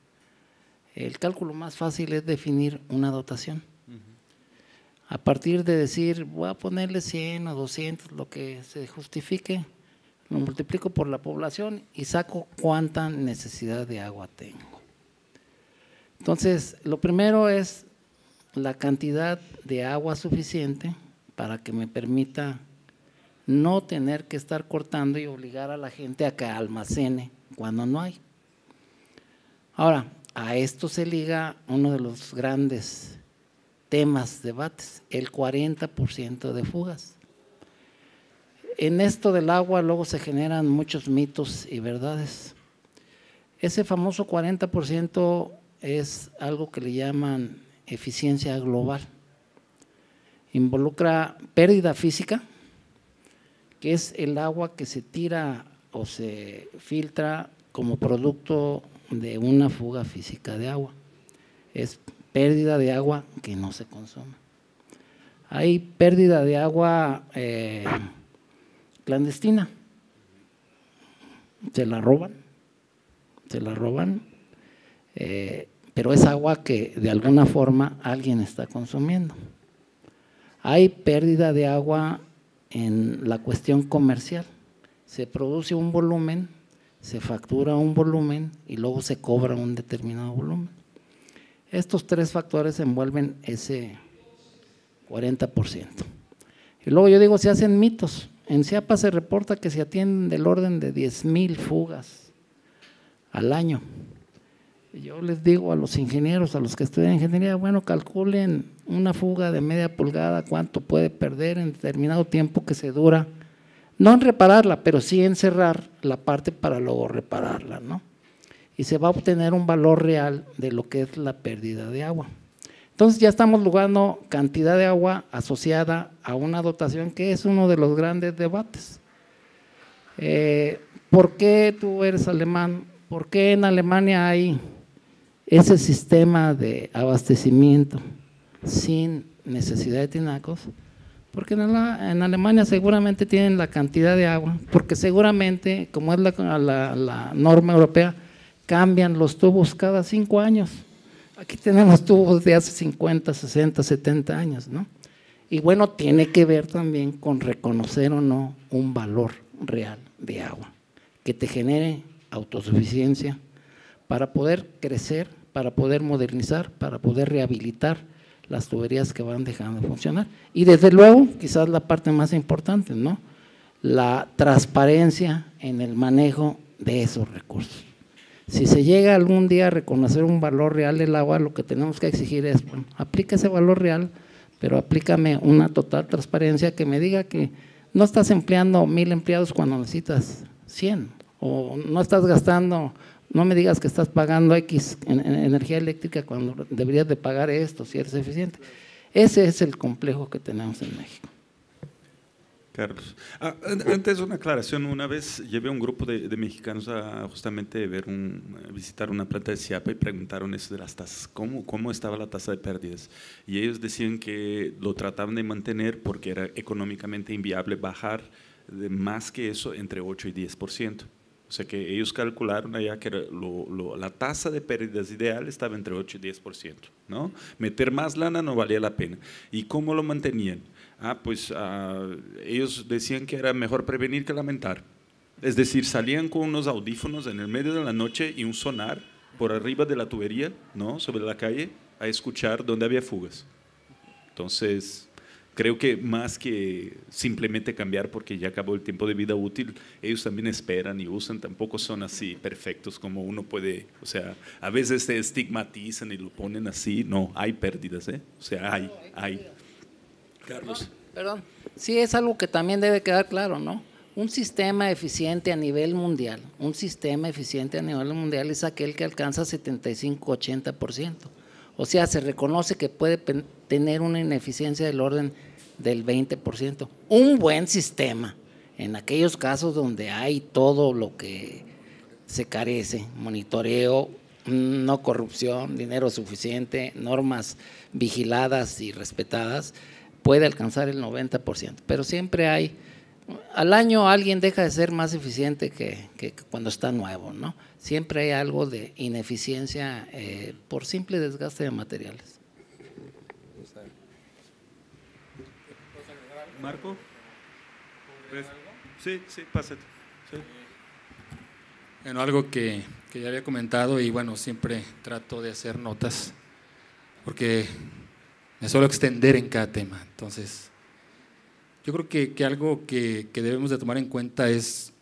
el cálculo más fácil es definir una dotación. A partir de decir, voy a ponerle 100 o 200, lo que se justifique, lo multiplico por la población y saco cuánta necesidad de agua tengo. Entonces, lo primero es la cantidad de agua suficiente para que me permita no tener que estar cortando y obligar a la gente a que almacene cuando no hay. Ahora, a esto se liga uno de los grandes temas, debates, el 40% de fugas. En esto del agua luego se generan muchos mitos y verdades. Ese famoso 40% es algo que le llaman eficiencia global. Involucra pérdida física, que es el agua que se tira o se filtra como producto de una fuga física de agua. Es pérdida de agua que no se consume. Hay pérdida de agua clandestina. Se la roban, pero es agua que de alguna forma alguien está consumiendo. Hay pérdida de agua en la cuestión comercial. Se produce un volumen, se factura un volumen y luego se cobra un determinado volumen. Estos tres factores envuelven ese 40%. Y luego yo digo, se hacen mitos. En Ciapa se reporta que se atienden del orden de 10,000 fugas al año. Yo les digo a los ingenieros, a los que estudian ingeniería, bueno, calculen una fuga de media pulgada, cuánto puede perder en determinado tiempo que se dura, no en repararla, pero sí en cerrar la parte para luego repararla, ¿no? Y se va a obtener un valor real de lo que es la pérdida de agua. Entonces ya estamos logrando cantidad de agua asociada a una dotación que es uno de los grandes debates. ¿Por qué tú eres alemán? ¿Por qué en Alemania hay ese sistema de abastecimiento sin necesidad de tinacos? Porque en Alemania seguramente tienen la cantidad de agua, porque seguramente, como es la norma europea, cambian los tubos cada 5 años. Aquí tenemos tubos de hace 50, 60, 70 años, ¿no? Y bueno, tiene que ver también con reconocer o no un valor real de agua, que te genere autosuficiencia para poder crecer, para poder modernizar, para poder rehabilitar las tuberías que van dejando de funcionar. Y desde luego, quizás la parte más importante, ¿no? La transparencia en el manejo de esos recursos. Si se llega algún día a reconocer un valor real del agua, lo que tenemos que exigir es, bueno, aplica ese valor real, pero aplícame una total transparencia que me diga que no estás empleando 1000 empleados cuando necesitas 100, o no estás gastando, no me digas que estás pagando X en energía eléctrica cuando deberías de pagar esto si eres eficiente. Ese es el complejo que tenemos en México. Carlos, antes una aclaración. Una vez llevé a un grupo de mexicanos a justamente visitar una planta de Ciapa y preguntaron eso de las tasas, cómo estaba la tasa de pérdidas, y ellos decían que lo trataban de mantener porque era económicamente inviable bajar de más que eso, entre 8 y 10%. O sea que ellos calcularon allá que era la tasa de pérdidas ideal estaba entre 8 y 10%, ¿no? Meter más lana no valía la pena. ¿Y cómo lo mantenían? Ellos decían que era mejor prevenir que lamentar. Es decir, salían con unos audífonos en el medio de la noche y un sonar por arriba de la tubería, ¿no?, sobre la calle, a escuchar dónde había fugas. Entonces, creo que más que simplemente cambiar porque ya acabó el tiempo de vida útil, ellos también esperan y usan, tampoco son así perfectos como uno puede, o sea, a veces se estigmatizan y lo ponen así. No, hay pérdidas, o sea, hay. Carlos. Perdón. Sí, es algo que también debe quedar claro, ¿no? Un sistema eficiente a nivel mundial, es aquel que alcanza 75-80%. O sea, se reconoce que puede tener una ineficiencia del orden del 20%. Un buen sistema, en aquellos casos donde hay todo lo que se carece, monitoreo, no corrupción, dinero suficiente, normas vigiladas y respetadas, puede alcanzar el 90%, pero siempre hay, al año alguien deja de ser más eficiente que cuando está nuevo, ¿no? Siempre hay algo de ineficiencia por simple desgaste de materiales. ¿Marco? Sí, pásate. Sí. Bueno, algo que ya había comentado y bueno, siempre trato de hacer notas porque me suelo extender en cada tema. Entonces, yo creo que algo que debemos de tomar en cuenta es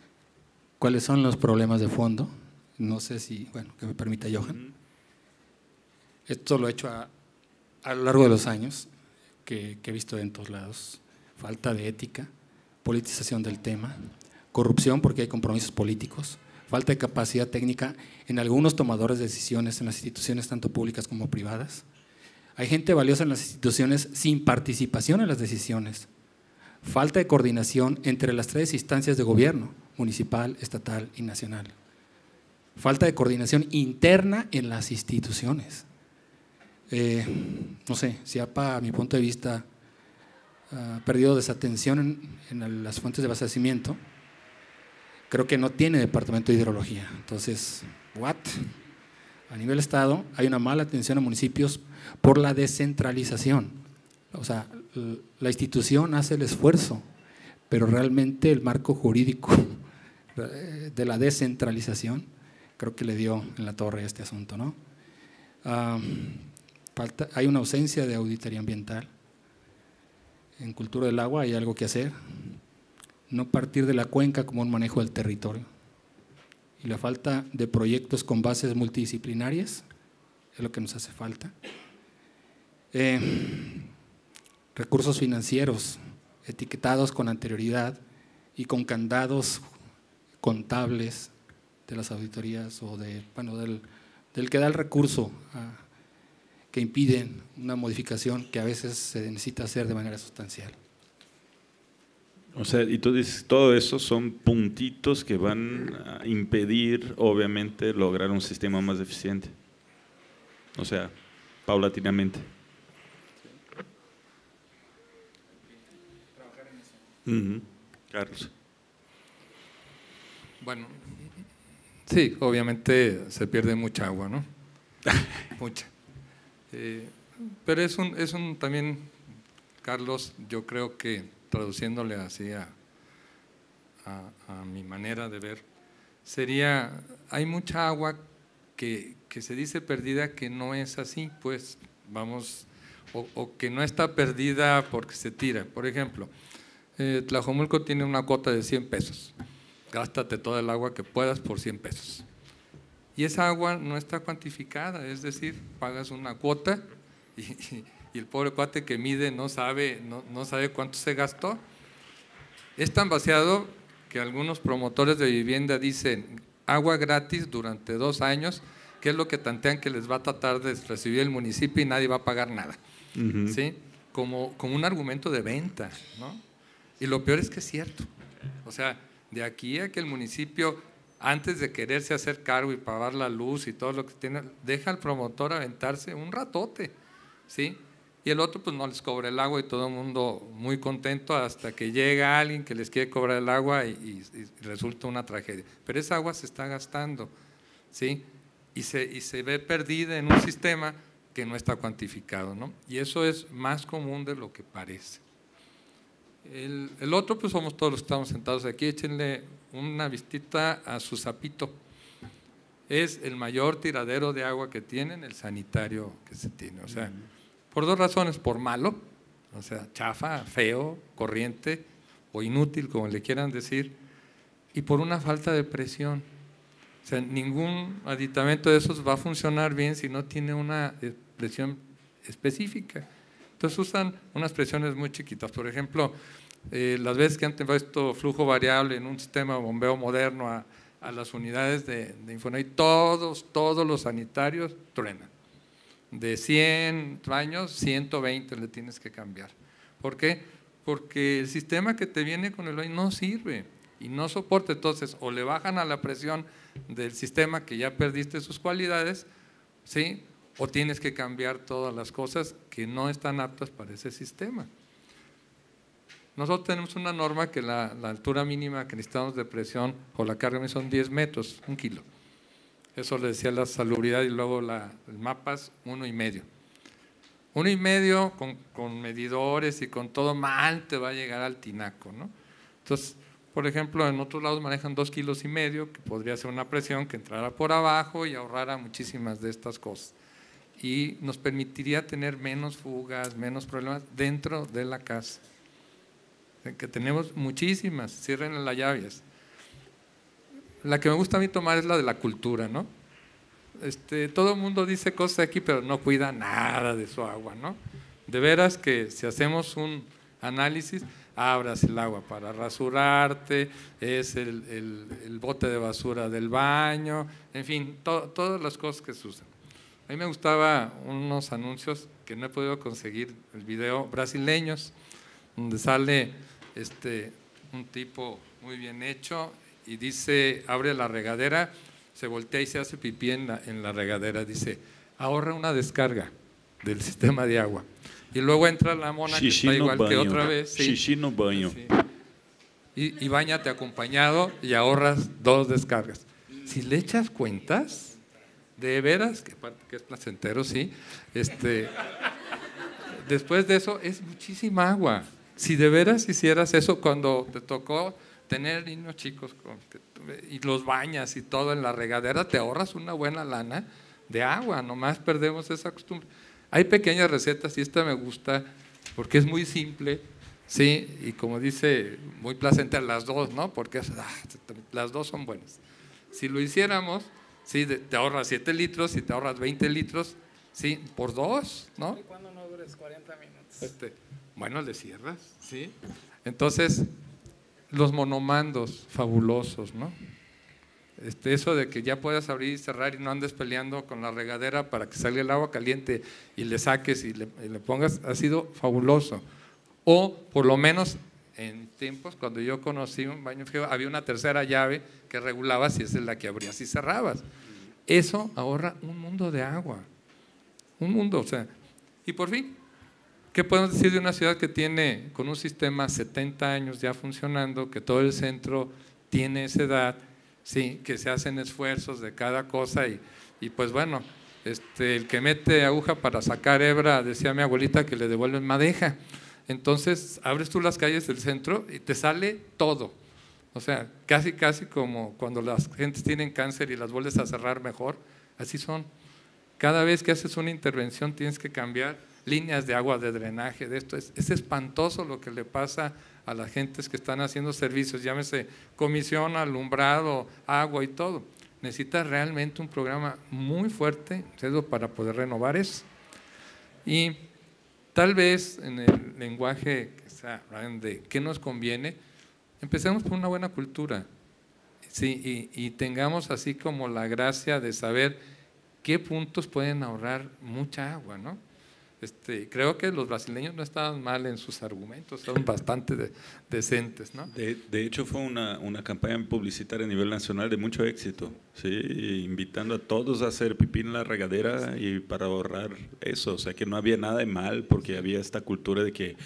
cuáles son los problemas de fondo. No sé si, bueno, que me permita Johan. Esto lo he hecho a lo largo de los años, que he visto en todos lados. Falta de ética, politización del tema, corrupción porque hay compromisos políticos, falta de capacidad técnica en algunos tomadores de decisiones en las instituciones tanto públicas como privadas. Hay gente valiosa en las instituciones sin participación en las decisiones. Falta de coordinación entre las 3 instancias de gobierno, municipal, estatal y nacional. Falta de coordinación interna en las instituciones. No sé, Ciapa, a mi punto de vista, ha perdido desatención en las fuentes de abastecimiento. Creo que no tiene departamento de hidrología. Entonces, ¿what? A nivel Estado hay una mala atención a municipios por la descentralización. O sea, la institución hace el esfuerzo, pero realmente el marco jurídico de la descentralización creo que le dio en la torre a este asunto, ¿no? Hay una ausencia de auditoría ambiental. En cultura del agua hay algo que hacer. No partir de la cuenca como un manejo del territorio. Y la falta de proyectos con bases multidisciplinarias es lo que nos hace falta. Recursos financieros etiquetados con anterioridad y con candados contables de las auditorías o del que da el recurso, que impiden una modificación que a veces se necesita hacer de manera sustancial. O sea, y tú dices, todo eso son puntitos que van a impedir, obviamente, lograr un sistema más eficiente. O sea, paulatinamente. Carlos. Bueno, sí, obviamente se pierde mucha agua, ¿no? Mucha. Pero es un también, Carlos, yo creo que traduciéndole así a mi manera de ver, sería, hay mucha agua que se dice perdida que no es así, pues vamos, o que no está perdida porque se tira. Por ejemplo, Tlajomulco tiene una cuota de 100 pesos, gástate toda el agua que puedas por 100 pesos. Y esa agua no está cuantificada, es decir, pagas una cuota y el pobre cuate que mide no sabe cuánto se gastó. Es tan vaciado que algunos promotores de vivienda dicen agua gratis durante 2 años, que es lo que tantean que les va a tratar de recibir el municipio y nadie va a pagar nada, ¿sí? Como un argumento de venta, ¿no? Y lo peor es que es cierto. O sea, de aquí a que el municipio, antes de quererse hacer cargo y pagar la luz y todo lo que tiene, deja al promotor aventarse un ratote, ¿sí? Y el otro pues no les cobra el agua y todo el mundo muy contento hasta que llega alguien que les quiere cobrar el agua y resulta una tragedia. Pero esa agua se está gastando, ¿sí? Y se ve perdida en un sistema que no está cuantificado, ¿no? Y eso es más común de lo que parece. El otro pues somos todos los que estamos sentados aquí, échenle una vistita a su Zapito. Es el mayor tiradero de agua que tienen, el sanitario que se tiene, o sea, por 2 razones, por malo, o sea, chafa, feo, corriente o inútil, como le quieran decir, y por una falta de presión. O sea, ningún aditamento de esos va a funcionar bien si no tiene una presión específica. Entonces usan unas presiones muy chiquitas. Por ejemplo, las veces que han puesto flujo variable en un sistema de bombeo moderno a las unidades de Infonavit, todos los sanitarios truenan. De 100 años, 120 le tienes que cambiar. ¿Por qué? Porque el sistema que te viene con el baño no sirve y no soporta. Entonces, o le bajan a la presión del sistema que ya perdiste sus cualidades, ¿sí? O tienes que cambiar todas las cosas que no están aptas para ese sistema. Nosotros tenemos una norma que la altura mínima que necesitamos de presión o la carga son 10 metros, 1 kilo. Eso le decía la salubridad y luego el mapas 1,5. 1,5 con medidores y con todo mal te va a llegar al tinaco, ¿no? Entonces, por ejemplo, en otros lados manejan 2,5 kilos, que podría ser una presión que entrara por abajo y ahorrara muchísimas de estas cosas. Y nos permitiría tener menos fugas, menos problemas dentro de la casa. Que tenemos muchísimas, cierren las llaves. La que me gusta a mí tomar es la de la cultura, ¿no? Todo el mundo dice cosas aquí, pero no cuida nada de su agua, ¿no? De veras que si hacemos un análisis, abras el agua para rasurarte, es el bote de basura del baño, en fin, todas las cosas que se usan. A mí me gustaba unos anuncios que no he podido conseguir, el video, brasileños, donde sale un tipo muy bien hecho y dice, abre la regadera, se voltea y se hace pipí en la regadera, dice, ahorra una descarga del sistema de agua. Y luego entra la mona que está igual que otra vez. Sí, xixi no baño. Sí. Y báñate acompañado y ahorras 2 descargas. Si le echas cuentas, de veras, que es placentero, sí, después de eso es muchísima agua. Si de veras hicieras eso cuando te tocó tener niños chicos y los bañas y todo en la regadera, te ahorras una buena lana de agua, nomás perdemos esa costumbre. Hay pequeñas recetas y esta me gusta porque es muy simple, sí, y como dice, muy placentera las 2, ¿no? Porque las 2 son buenas. Si lo hiciéramos, sí, te ahorras 7 litros y te ahorras 20 litros, sí, por 2, ¿no? ¿Y cuándo no dures 40 minutos? Bueno, le cierras, ¿sí? Entonces, los monomandos fabulosos, ¿no? Eso de que ya puedas abrir y cerrar y no andes peleando con la regadera para que salga el agua caliente y le saques y le pongas, ha sido fabuloso. O por lo menos en tiempos, cuando yo conocí un baño frío, había una tercera llave que regulaba si esa es la que abrías y cerrabas. Eso ahorra un mundo de agua. Un mundo, o sea. Y por fin, ¿qué podemos decir de una ciudad que tiene con un sistema 70 años ya funcionando, que todo el centro tiene esa edad, sí, que se hacen esfuerzos de cada cosa y pues bueno, el que mete aguja para sacar hebra, decía mi abuelita, que le devuelven madeja. Entonces abres tú las calles del centro y te sale todo. O sea, casi como cuando las gentes tienen cáncer y las vuelves a cerrar mejor, así son. Cada vez que haces una intervención tienes que cambiar líneas de agua, de drenaje, de esto. Es espantoso lo que le pasa a las gentes que están haciendo servicios, llámese comisión, alumbrado, agua y todo. Necesitas realmente un programa muy fuerte para poder renovar eso. Y tal vez en el lenguaje de qué nos conviene, empecemos por una buena cultura, sí, y tengamos así como la gracia de saber qué puntos pueden ahorrar mucha agua, ¿no? Creo que los brasileños no estaban mal en sus argumentos, son bastante decentes, ¿no? De hecho fue una campaña publicitaria a nivel nacional de mucho éxito, ¿sí? Invitando a todos a hacer pipí en la regadera y para ahorrar eso, o sea que no había nada de mal porque había esta cultura de que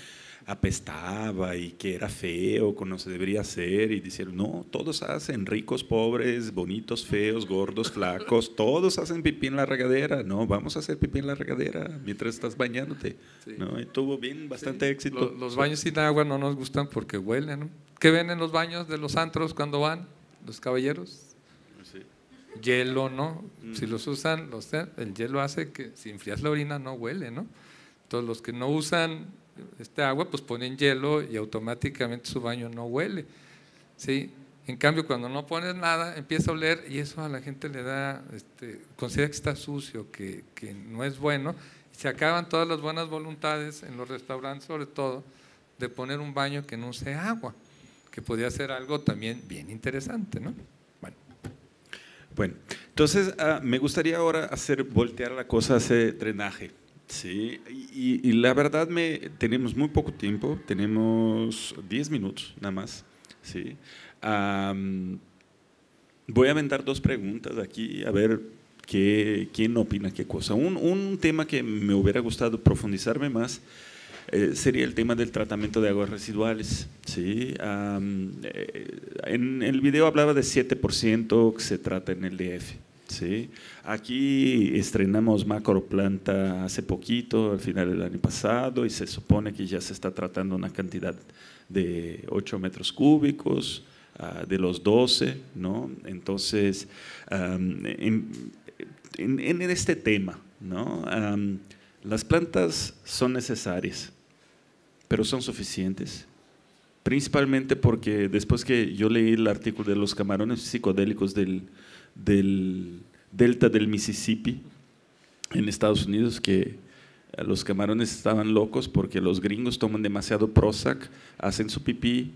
apestaba y que era feo, que no se debería hacer, y dijeron, no, todos hacen, ricos, pobres, bonitos, feos, gordos, flacos, todos hacen pipí en la regadera, no, vamos a hacer pipí en la regadera mientras estás bañándote, sí. ¿No? Y tuvo bastante éxito. Los baños sin agua no nos gustan porque huelen, ¿no? ¿Qué ven en los baños de los antros cuando van los caballeros? Sí. Hielo, ¿no? Si los usan, el hielo hace que si enfrías la orina no huele, ¿no? Entonces los que no usan agua, pues ponen hielo y automáticamente su baño no huele, ¿sí? En cambio, cuando no pones nada, empieza a oler y eso a la gente le da, considera que está sucio, que no es bueno, y se acaban todas las buenas voluntades en los restaurantes, sobre todo, de poner un baño que no use agua, que podría ser algo también bien interesante, ¿no? Bueno, entonces me gustaría ahora voltear la cosa hacia drenaje. Sí, y la verdad tenemos muy poco tiempo, tenemos 10 minutos nada más. Sí. Voy a aventar 2 preguntas aquí, a ver quién opina qué cosa. Un tema que me hubiera gustado profundizarme más sería el tema del tratamiento de aguas residuales. ¿Sí? En el video hablaba de 7% que se trata en el DF. Sí. Aquí estrenamos macroplanta hace poquito, al final del año pasado, y se supone que ya se está tratando una cantidad de 8 metros cúbicos, de los 12, ¿no? Entonces, en este tema, ¿no? Las plantas son necesarias, pero son suficientes. Principalmente porque después que yo leí el artículo de los camarones psicodélicos del delta del Mississippi en Estados Unidos, que los camarones estaban locos porque los gringos toman demasiado Prozac, hacen su pipí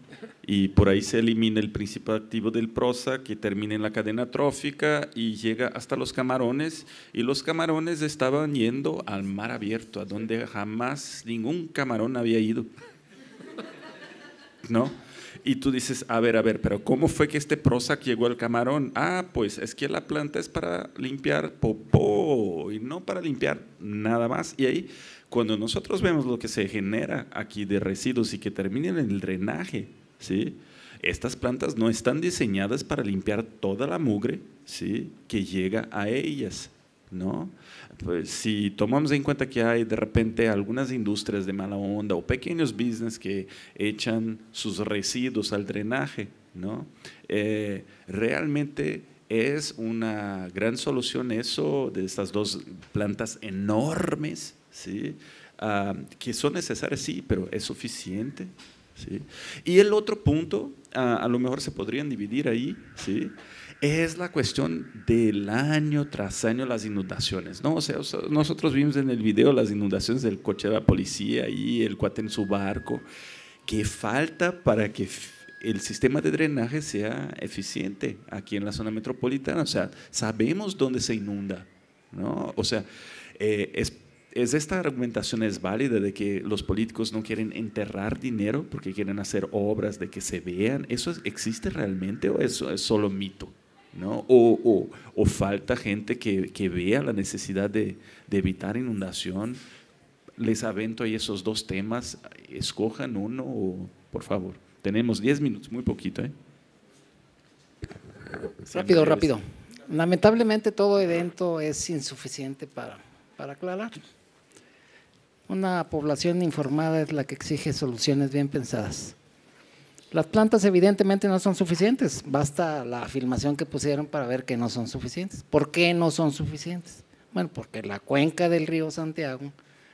y por ahí se elimina el principio activo del Prozac y termina en la cadena trófica y llega hasta los camarones, y los camarones estaban yendo al mar abierto, a donde jamás ningún camarón había ido, ¿no? Y tú dices, a ver, pero ¿cómo fue que este Prozac llegó al camarón? Pues es que la planta es para limpiar popó y no para limpiar nada más. Y ahí, cuando nosotros vemos lo que se genera aquí de residuos y que terminan en el drenaje, ¿sí? Estas plantas no están diseñadas para limpiar toda la mugre, ¿sí? Que llega a ellas, ¿no? Pues si tomamos en cuenta que hay de repente algunas industrias de mala onda o pequeños business que echan sus residuos al drenaje, ¿no? Realmente es una gran solución eso de estas 2 plantas enormes, ¿sí? Que son necesarias, sí, pero ¿es suficiente? ¿Sí? Y el otro punto, a lo mejor se podrían dividir ahí, ¿sí? Es la cuestión del año tras año las inundaciones, ¿no? O sea, nosotros vimos en el video las inundaciones del coche de la policía y el cuate en su barco. ¿Qué falta para que el sistema de drenaje sea eficiente aquí en la zona metropolitana. O sea, sabemos dónde se inunda, ¿no? O sea, esta argumentación es válida de que los políticos no quieren enterrar dinero porque quieren hacer obras de que se vean. ¿Eso existe realmente o eso es solo mito, ¿no? O falta gente que vea la necesidad de evitar inundación? Les avento ahí esos dos temas, escojan uno, por favor. Tenemos 10 minutos, muy poquito, ¿eh? Rápido. Lamentablemente todo evento es insuficiente para aclarar. Una población informada es la que exige soluciones bien pensadas. Las plantas evidentemente no son suficientes, basta la afirmación que pusieron para ver que no son suficientes. ¿Por qué no son suficientes? Bueno, porque la cuenca del río Santiago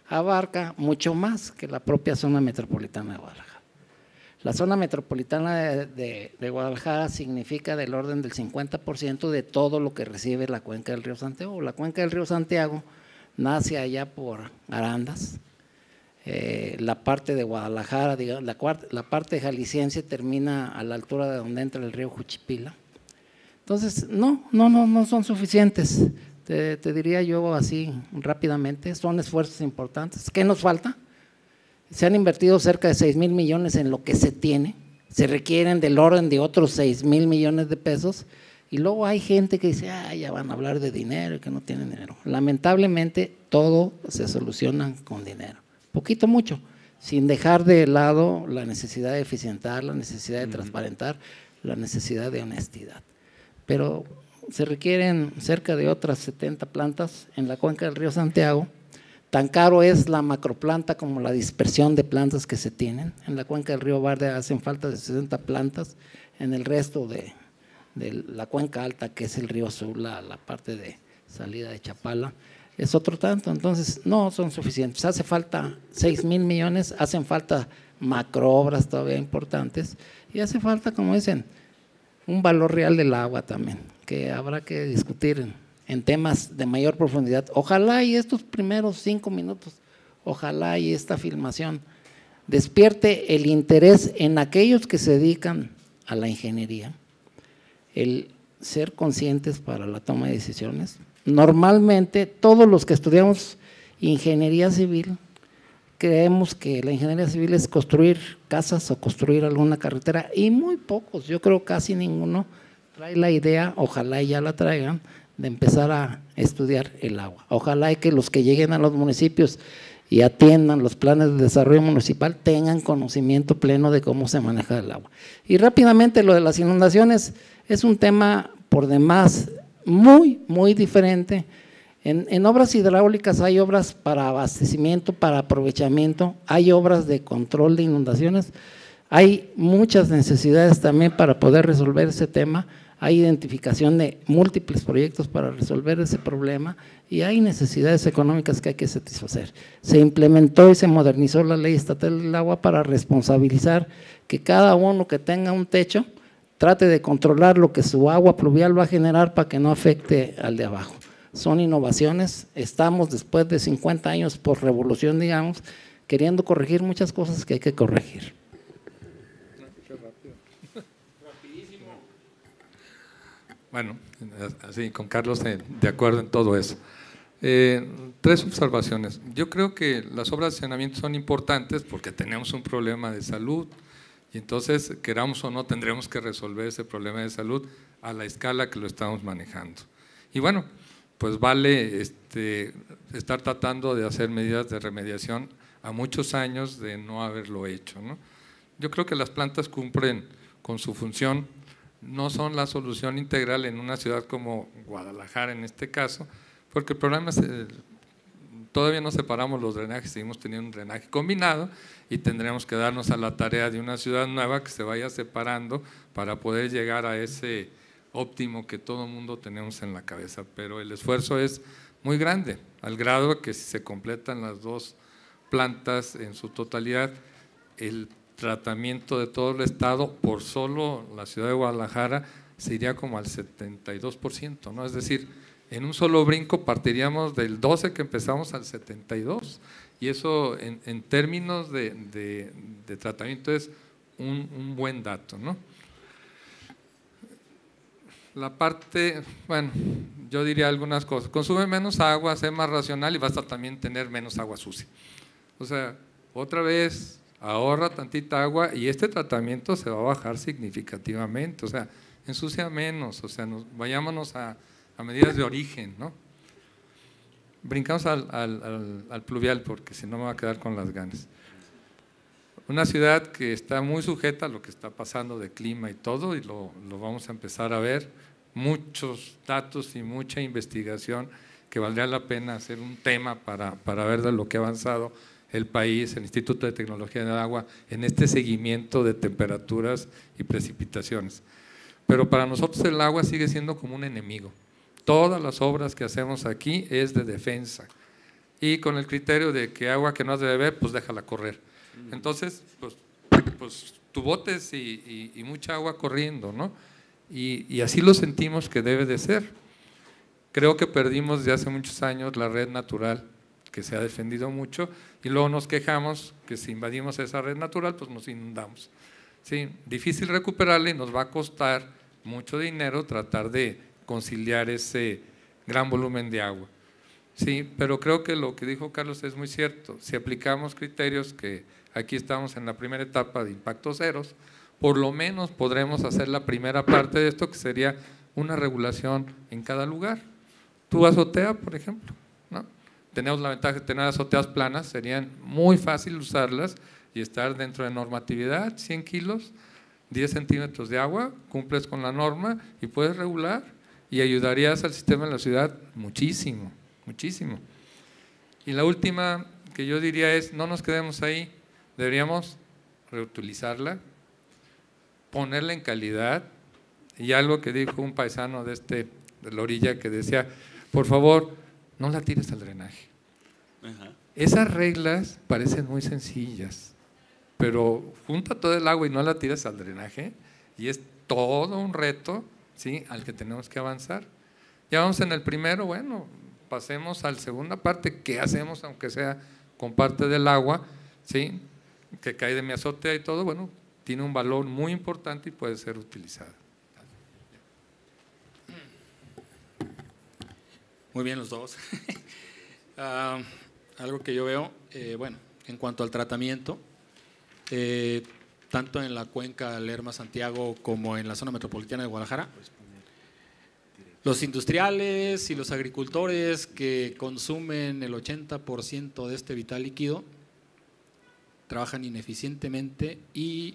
abarca mucho más que la propia zona metropolitana de Guadalajara. La zona metropolitana de Guadalajara significa del orden del 50% de todo lo que recibe la cuenca del río Santiago. La cuenca del río Santiago nace allá por Arandas, la parte de Guadalajara, digamos, la parte jalisciense termina a la altura de donde entra el río Juchipila. Entonces, no son suficientes. Te diría yo así rápidamente, son esfuerzos importantes. ¿Qué nos falta? Se han invertido cerca de 6,000 millones en lo que se tiene, se requieren del orden de otros 6,000 millones de pesos, y luego hay gente que dice, ya van a hablar de dinero y que no tienen dinero. Lamentablemente todo se soluciona con dinero, poquito, mucho, sin dejar de lado la necesidad de eficientar, la necesidad de transparentar, la necesidad de honestidad. Pero se requieren cerca de otras 70 plantas en la cuenca del río Santiago. Tan caro es la macroplanta como la dispersión de plantas que se tienen. En la cuenca del río Barde hacen falta de 60 plantas, en el resto de la cuenca alta, que es el río Sula, la parte de salida de Chapala, es otro tanto. Entonces no son suficientes, hace falta 6,000 millones, hacen falta macroobras todavía importantes, y hace falta, como dicen, un valor real del agua también, que habrá que discutir en temas de mayor profundidad. Ojalá y estos primeros 5 minutos, ojalá y esta filmación despierte el interés en aquellos que se dedican a la ingeniería, el ser conscientes para la toma de decisiones. Normalmente todos los que estudiamos ingeniería civil creemos que la ingeniería civil es construir casas o construir alguna carretera, y muy pocos, yo creo casi ninguno, trae la idea, ojalá ya la traigan, de empezar a estudiar el agua. Ojalá y que los que lleguen a los municipios y atiendan los planes de desarrollo municipal tengan conocimiento pleno de cómo se maneja el agua. Y rápidamente, lo de las inundaciones es un tema por demás muy diferente. En obras hidráulicas hay obras para abastecimiento, para aprovechamiento, hay obras de control de inundaciones, hay muchas necesidades también para poder resolver ese tema. Hay identificación de múltiples proyectos para resolver ese problema, y hay necesidades económicas que hay que satisfacer. Se implementó y se modernizó la Ley Estatal del Agua para responsabilizar que cada uno que tenga un techo trate de controlar lo que su agua pluvial va a generar para que no afecte al de abajo. Son innovaciones, estamos después de 50 años por revolución, digamos, queriendo corregir muchas cosas que hay que corregir. Bueno, así con Carlos de acuerdo en todo eso. 3 observaciones. Yo creo que las obras de saneamiento son importantes porque tenemos un problema de salud, y entonces, queramos o no, tendremos que resolver ese problema de salud a la escala que lo estamos manejando. Y bueno, pues vale estar tratando de hacer medidas de remediación a muchos años de no haberlo hecho, ¿no? Yo creo que las plantas cumplen con su función, no son la solución integral en una ciudad como Guadalajara en este caso, porque el problema es, todavía no separamos los drenajes, seguimos teniendo un drenaje combinado, y tendremos que darnos a la tarea de una ciudad nueva que se vaya separando para poder llegar a ese óptimo que todo el mundo tenemos en la cabeza. Pero el esfuerzo es muy grande, al grado que si se completan las 2 plantas en su totalidad, el tratamiento de todo el estado por solo la ciudad de Guadalajara se iría como al 72%, ¿no? Es decir, en un solo brinco partiríamos del 12 que empezamos al 72, y eso en términos de tratamiento es un buen dato, ¿no? La parte, bueno, yo diría algunas cosas. Consume menos agua, sé más racional y vas a también tener menos agua sucia. O sea, otra vez, ahorra tantita agua y este tratamiento se va a bajar significativamente. O sea, ensucia menos, o sea, vayámonos a medidas de origen, ¿no? Brincamos al pluvial porque si no me va a quedar con las ganas. Una ciudad que está muy sujeta a lo que está pasando de clima y todo, y lo vamos a empezar a ver, muchos datos y mucha investigación que valdría la pena hacer un tema para ver de lo que ha avanzado el país, el Instituto de Tecnología del Agua, en este seguimiento de temperaturas y precipitaciones. Pero para nosotros el agua sigue siendo como un enemigo. Todas las obras que hacemos aquí es de defensa y con el criterio de que agua que no has de beber, pues déjala correr. Entonces, pues tu botes y mucha agua corriendo, ¿no? Y así lo sentimos que debe de ser. Creo que perdimos desde hace muchos años la red natural, que se ha defendido mucho, y luego nos quejamos que si invadimos esa red natural, pues nos inundamos. Sí, difícil recuperarla y nos va a costar mucho dinero tratar de conciliar ese gran volumen de agua. Sí, pero creo que lo que dijo Carlos es muy cierto. Si aplicamos criterios que aquí estamos en la primera etapa de impactos ceros, por lo menos podremos hacer la primera parte de esto, que sería una regulación en cada lugar. Tu azotea, por ejemplo, ¿no? Tenemos la ventaja de tener azoteas planas, serían muy fácil usarlas y estar dentro de normatividad, 100 kilos, 10 centímetros de agua, cumples con la norma y puedes regular y ayudarías al sistema de la ciudad muchísimo, muchísimo. Y la última que yo diría es, no nos quedemos ahí, deberíamos reutilizarla, ponerla en calidad, y algo que dijo un paisano de la orilla que decía, por favor, no la tires al drenaje. Ajá. Esas reglas parecen muy sencillas, pero junta todo el agua y no la tiras al drenaje y es todo un reto, ¿sí?, al que tenemos que avanzar. Ya vamos en el primero, bueno, pasemos a la segunda parte, ¿qué hacemos aunque sea con parte del agua, ¿sí?, que cae de mi azotea y todo? Bueno, tiene un valor muy importante y puede ser utilizada. Muy bien los dos. Algo que yo veo, bueno, en cuanto al tratamiento, tanto en la cuenca Lerma-Santiago como en la zona metropolitana de Guadalajara, los industriales y los agricultores que consumen el 80% de este vital líquido trabajan ineficientemente y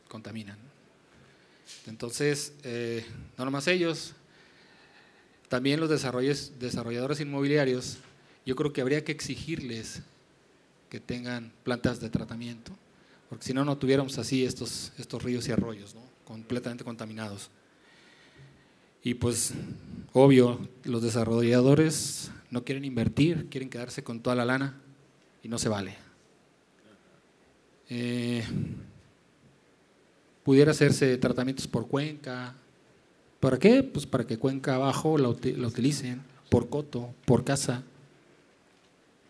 contaminan. Entonces, no nomás ellos, también los desarrolladores inmobiliarios, yo creo que habría que exigirles que tengan plantas de tratamiento, porque si no, no tuviéramos así estos ríos y arroyos, ¿no?, completamente contaminados. Y pues, obvio, los desarrolladores no quieren invertir, quieren quedarse con toda la lana y no se vale. Pudiera hacerse tratamientos por cuenca. ¿Para qué? Pues para que cuenca abajo la utilicen, por coto, por casa,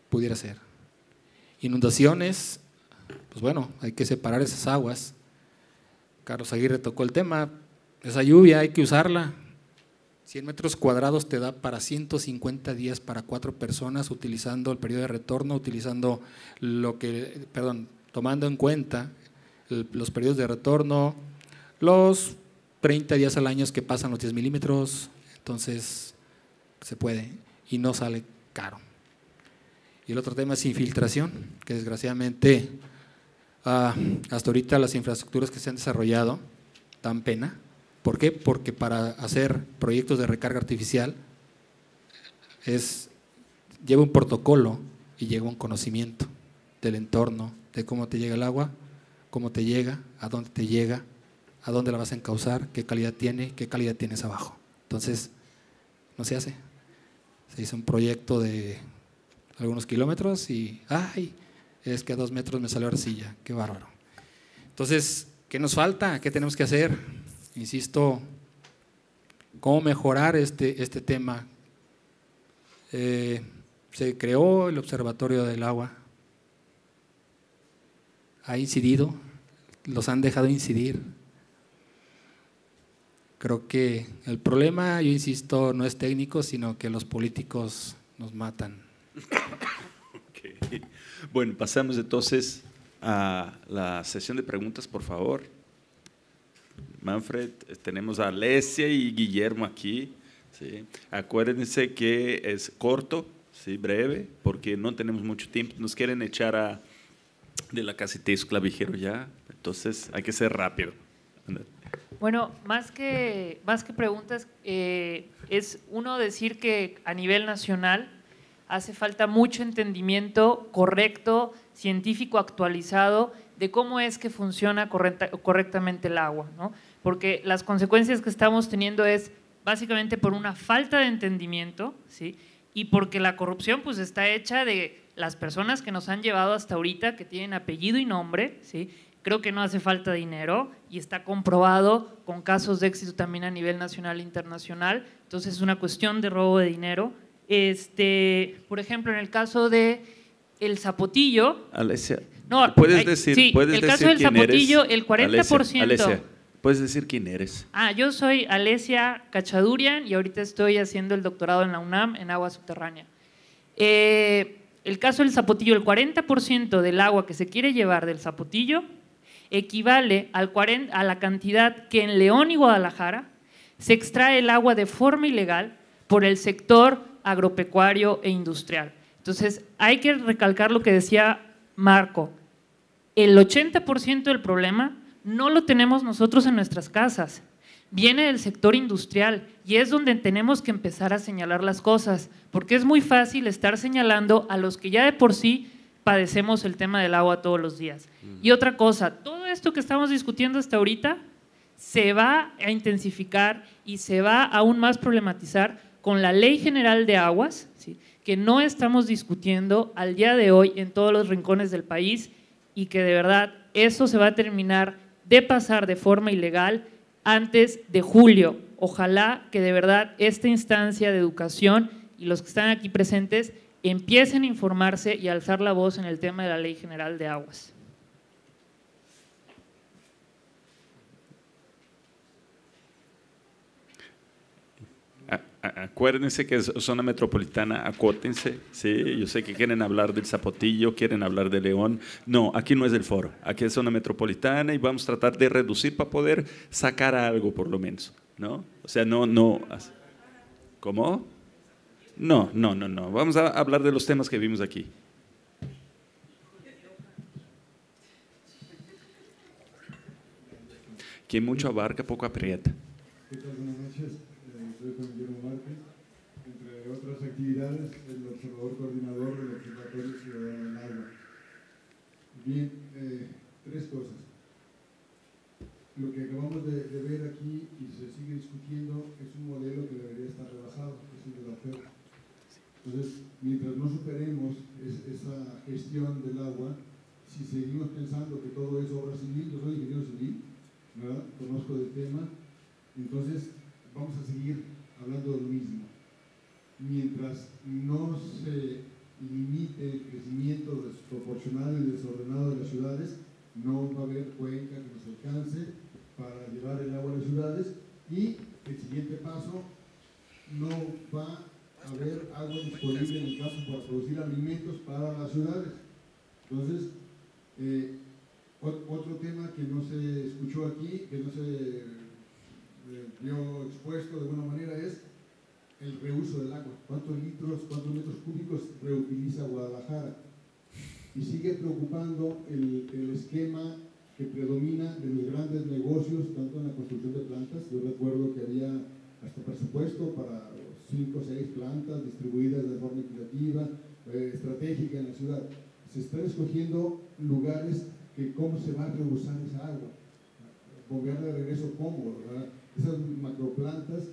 pudiera ser. Inundaciones, pues bueno, hay que separar esas aguas. Carlos Aguirre tocó el tema, esa lluvia hay que usarla. 100 metros cuadrados te da para 150 días para 4 personas, utilizando el periodo de retorno, utilizando tomando en cuenta los periodos de retorno, los 30 días al año que pasan los 10 milímetros, entonces se puede y no sale caro. Y el otro tema es infiltración, que desgraciadamente hasta ahorita las infraestructuras que se han desarrollado dan pena. ¿Por qué? Porque para hacer proyectos de recarga artificial lleva un protocolo y lleva un conocimiento del entorno, de cómo te llega el agua, cómo te llega, a dónde te llega, a dónde la vas a encauzar, qué calidad tienes abajo. Entonces, no se hace. Se hizo un proyecto de algunos kilómetros y ¡ay! Es que a 2 metros me salió arcilla, qué bárbaro. Entonces, ¿qué nos falta? ¿Qué tenemos que hacer? Insisto, ¿cómo mejorar este tema? Se creó el Observatorio del Agua, ha incidido, los han dejado incidir. Creo que el problema, yo insisto, no es técnico, sino que los políticos nos matan. Okay. Bueno, pasamos entonces a la sesión de preguntas, por favor. Manfred, tenemos a Alesia y Guillermo aquí. ¿Sí? Acuérdense que es corto, ¿sí? Breve, porque no tenemos mucho tiempo. Nos quieren echar de la casita clavijero ya, entonces hay que ser rápido. Bueno, más que preguntas, es uno decir que a nivel nacional hace falta mucho entendimiento correcto, científico actualizado de cómo es que funciona correctamente el agua, ¿no? Porque las consecuencias que estamos teniendo es básicamente por una falta de entendimiento, ¿sí? Y porque la corrupción pues está hecha de las personas que nos han llevado hasta ahorita, que tienen apellido y nombre, ¿sí? Creo que no hace falta dinero y está comprobado con casos de éxito también a nivel nacional e internacional. Entonces es una cuestión de robo de dinero. Por ejemplo, en el caso de El Zapotillo… Alesia, no, ¿puedes decir, sí, ¿puedes el decir caso del quién Zapotillo, eres? el 40%… Alesia, ¿puedes decir quién eres? Yo soy Alesia Cachadurian y ahorita estoy haciendo el doctorado en la UNAM en agua subterránea. El caso del Zapotillo, el 40% del agua que se quiere llevar del Zapotillo equivale a la cantidad que en León y Guadalajara se extrae el agua de forma ilegal por el sector agropecuario e industrial. Entonces, hay que recalcar lo que decía Marco. El 80% del problema no lo tenemos nosotros en nuestras casas, viene del sector industrial y es donde tenemos que empezar a señalar las cosas, porque es muy fácil estar señalando a los que ya de por sí padecemos el tema del agua todos los días. Y otra cosa, todo esto que estamos discutiendo hasta ahorita se va a intensificar y se va aún más problematizar con la Ley General de Aguas, ¿sí? Que no estamos discutiendo al día de hoy en todos los rincones del país y que de verdad eso se va a terminar de pasar de forma ilegal antes de julio. Ojalá que de verdad esta instancia de educación y los que están aquí presentes empiecen a informarse y a alzar la voz en el tema de la Ley General de Aguas. Acuérdense que es zona metropolitana, acótense, ¿sí? Yo sé que quieren hablar del Zapotillo, quieren hablar de León. No, aquí no es el foro, aquí es zona metropolitana y vamos a tratar de reducir para poder sacar algo por lo menos, ¿no? O sea, no. ¿Cómo? No. Vamos a hablar de los temas que vimos aquí. Quien mucho abarca, poco aprieta. ¿Qué tal? Buenas noches. Soy Juan Guillermo Márquez. Entre otras actividades, el observador coordinador del Observatorio Ciudadano del Agua. Bien, tres cosas. Lo que acabamos de ver aquí y se sigue discutiendo es un modelo que debería estar rebasado, que es el de la oferta. Entonces, mientras no superemos esa gestión del agua, si seguimos pensando que todo es obra civil, yo soy ingeniero civil, ¿verdad? Conozco del tema, entonces vamos a seguir hablando de lo mismo. Mientras no se limite el crecimiento desproporcionado y desordenado de las ciudades, no va a haber cuenca que nos alcance para llevar el agua a las ciudades y el siguiente paso, no va a haber agua disponible en el caso para producir alimentos para las ciudades. Entonces, otro tema que no se escuchó aquí, que no se vio expuesto de alguna manera es el reuso del agua. ¿Cuántos metros cúbicos reutiliza Guadalajara? Y sigue preocupando el esquema que predomina de los grandes negocios, tanto en la construcción de plantas. Yo recuerdo que había hasta presupuesto para 5 o 6 plantas distribuidas de forma equitativa, estratégica en la ciudad. Se están escogiendo lugares que cómo se va a reusar esa agua, bombear de regreso cómo, ¿verdad? Esas macroplantas,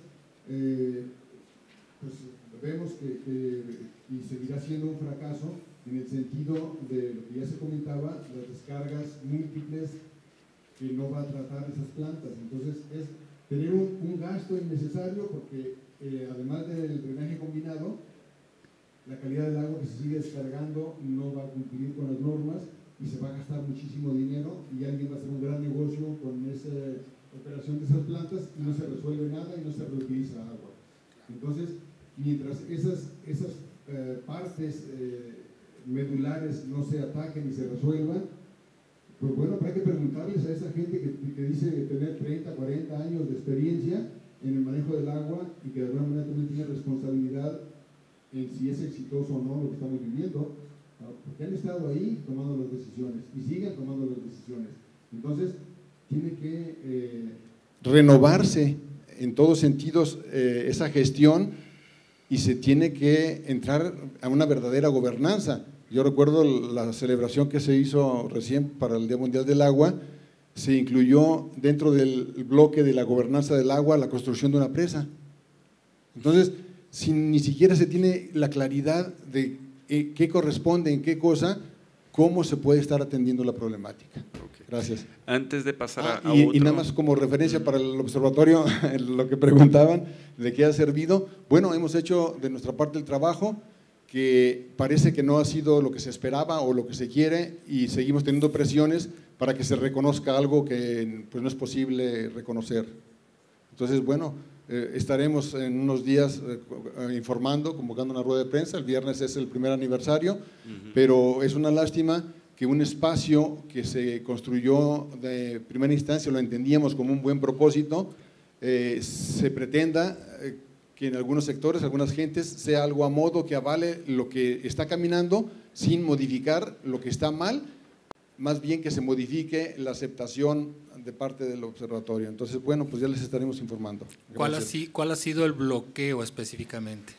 pues vemos que y seguirá siendo un fracaso en el sentido de lo que ya se comentaba, las descargas múltiples que no va a tratar esas plantas. Entonces es tener un gasto innecesario porque además del drenaje combinado, la calidad del agua que se sigue descargando no va a cumplir con las normas y se va a gastar muchísimo dinero y alguien va a hacer un gran Entonces, mientras esas partes medulares no se ataquen y se resuelvan, pues bueno, habrá que preguntarles a esa gente que dice tener 30, 40 años de experiencia en el manejo del agua y que de alguna manera también tiene responsabilidad en si es exitoso o no lo que estamos viviendo, porque han estado ahí tomando las decisiones y siguen tomando las decisiones. Entonces, tiene que renovarse en todos sentidos esa gestión y se tiene que entrar a una verdadera gobernanza. Yo recuerdo la celebración que se hizo recién para el Día Mundial del Agua, se incluyó dentro del bloque de la gobernanza del agua la construcción de una presa. Entonces, si ni siquiera se tiene la claridad de qué corresponde, en qué cosa, cómo se puede estar atendiendo la problemática. Gracias. Antes de pasar a y otro… nada más como referencia para el observatorio, lo que preguntaban, de qué ha servido. Bueno, hemos hecho de nuestra parte el trabajo, que parece que no ha sido lo que se esperaba o lo que se quiere, y seguimos teniendo presiones para que se reconozca algo que pues, no es posible reconocer. Entonces, bueno, estaremos en unos días informando, convocando una rueda de prensa. El viernes es el primer aniversario, pero es una lástima que un espacio que se construyó de primera instancia, lo entendíamos como un buen propósito, se pretenda que en algunos sectores, algunas gentes, sea algo a modo que avale lo que está caminando sin modificar lo que está mal, más bien que se modifique la aceptación de parte del observatorio. Entonces, bueno, pues ya les estaremos informando. ¿Cuál ha sido el bloqueo específicamente?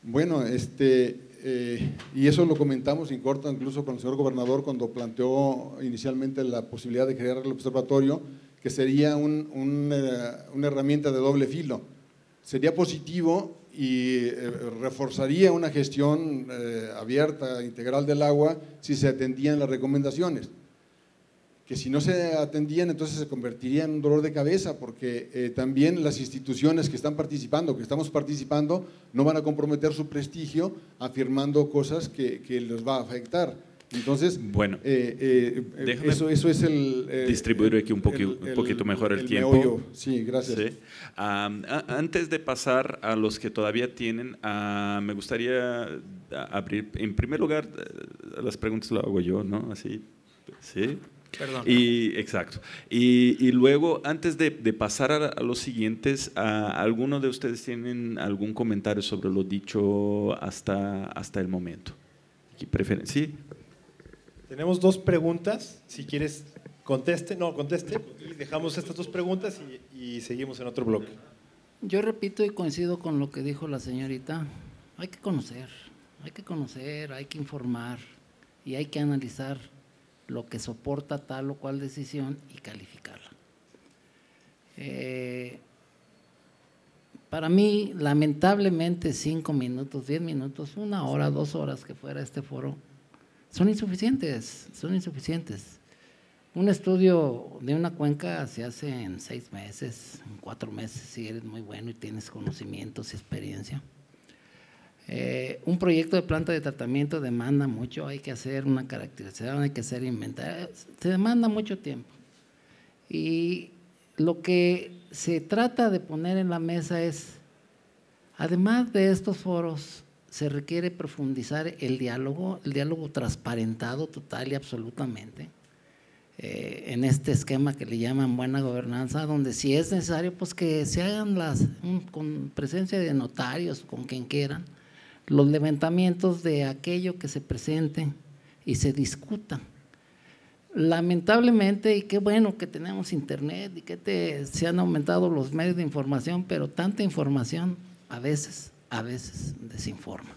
Bueno, y eso lo comentamos en corto incluso con el señor gobernador cuando planteó inicialmente la posibilidad de crear el observatorio, que sería una herramienta de doble filo. Sería positivo y reforzaría una gestión abierta, integral del agua si se atendían las recomendaciones. Que si no se atendían, entonces se convertiría en un dolor de cabeza, porque también las instituciones que están participando, que estamos participando, no van a comprometer su prestigio afirmando cosas que les va a afectar. Entonces, bueno, eso es el… distribuir aquí un poquito mejor el tiempo. Meollo. Sí, gracias. Sí. Antes de pasar a los que todavía tienen, me gustaría abrir, en primer lugar, las preguntas lo hago yo, ¿no? Así, sí. Perdón. Exacto. Y luego, antes de pasar a los siguientes, ¿alguno de ustedes tienen algún comentario sobre lo dicho hasta el momento? ¿Sí? Tenemos dos preguntas, si quieres conteste y dejamos estas dos preguntas y seguimos en otro bloque. Yo repito y coincido con lo que dijo la señorita, hay que conocer, hay que informar y hay que analizar lo que soporta tal o cual decisión y calificarla. Para mí, lamentablemente, 5 minutos, 10 minutos, 1 hora, 2 horas que fuera este foro, son insuficientes. Un estudio de una cuenca se hace en 6 meses, en 4 meses, si eres muy bueno y tienes conocimientos y experiencia. Un proyecto de planta de tratamiento demanda mucho, hay que hacer una caracterización, hay que hacer inventario, se demanda mucho tiempo. Y lo que se trata de poner en la mesa es, además de estos foros, se requiere profundizar el diálogo transparentado total y absolutamente, en este esquema que le llaman buena gobernanza, donde si es necesario, pues que se hagan con presencia de notarios, con quien quieran, los levantamientos de aquello que se presente y se discuta. Lamentablemente, y qué bueno que tenemos internet y que se han aumentado los medios de información, pero tanta información a veces desinforma.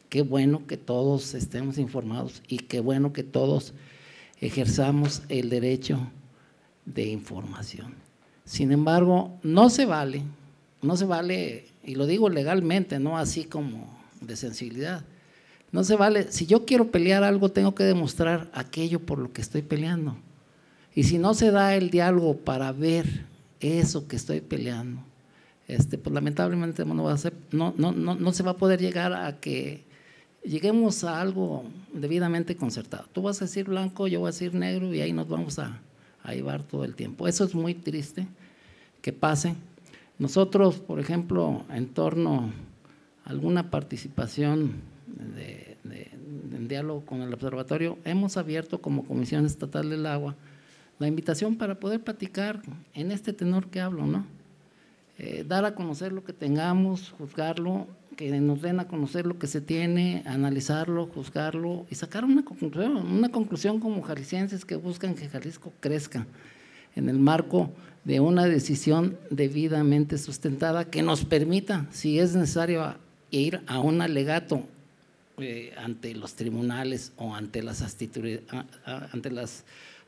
Qué bueno que todos estemos informados y qué bueno que todos ejerzamos el derecho de información. Sin embargo, no se vale, y lo digo legalmente, no así como de sensibilidad, no se vale, si yo quiero pelear algo tengo que demostrar aquello por lo que estoy peleando, y si no se da el diálogo para ver eso que estoy peleando, pues lamentablemente no se va a poder llegar a que lleguemos a algo debidamente concertado. Tú vas a decir blanco, yo voy a decir negro y ahí nos vamos a llevar todo el tiempo. Eso es muy triste que pase. Nosotros, por ejemplo, en torno a alguna participación en diálogo con el observatorio, hemos abierto como Comisión Estatal del Agua la invitación para poder platicar en este tenor que hablo, ¿no? Dar a conocer lo que tengamos, juzgarlo, que nos den a conocer lo que se tiene, analizarlo, juzgarlo y sacar una conclusión como jaliscienses que buscan que Jalisco crezca en el marco de una decisión debidamente sustentada que nos permita, si es necesario, ir a un alegato ante los tribunales o ante las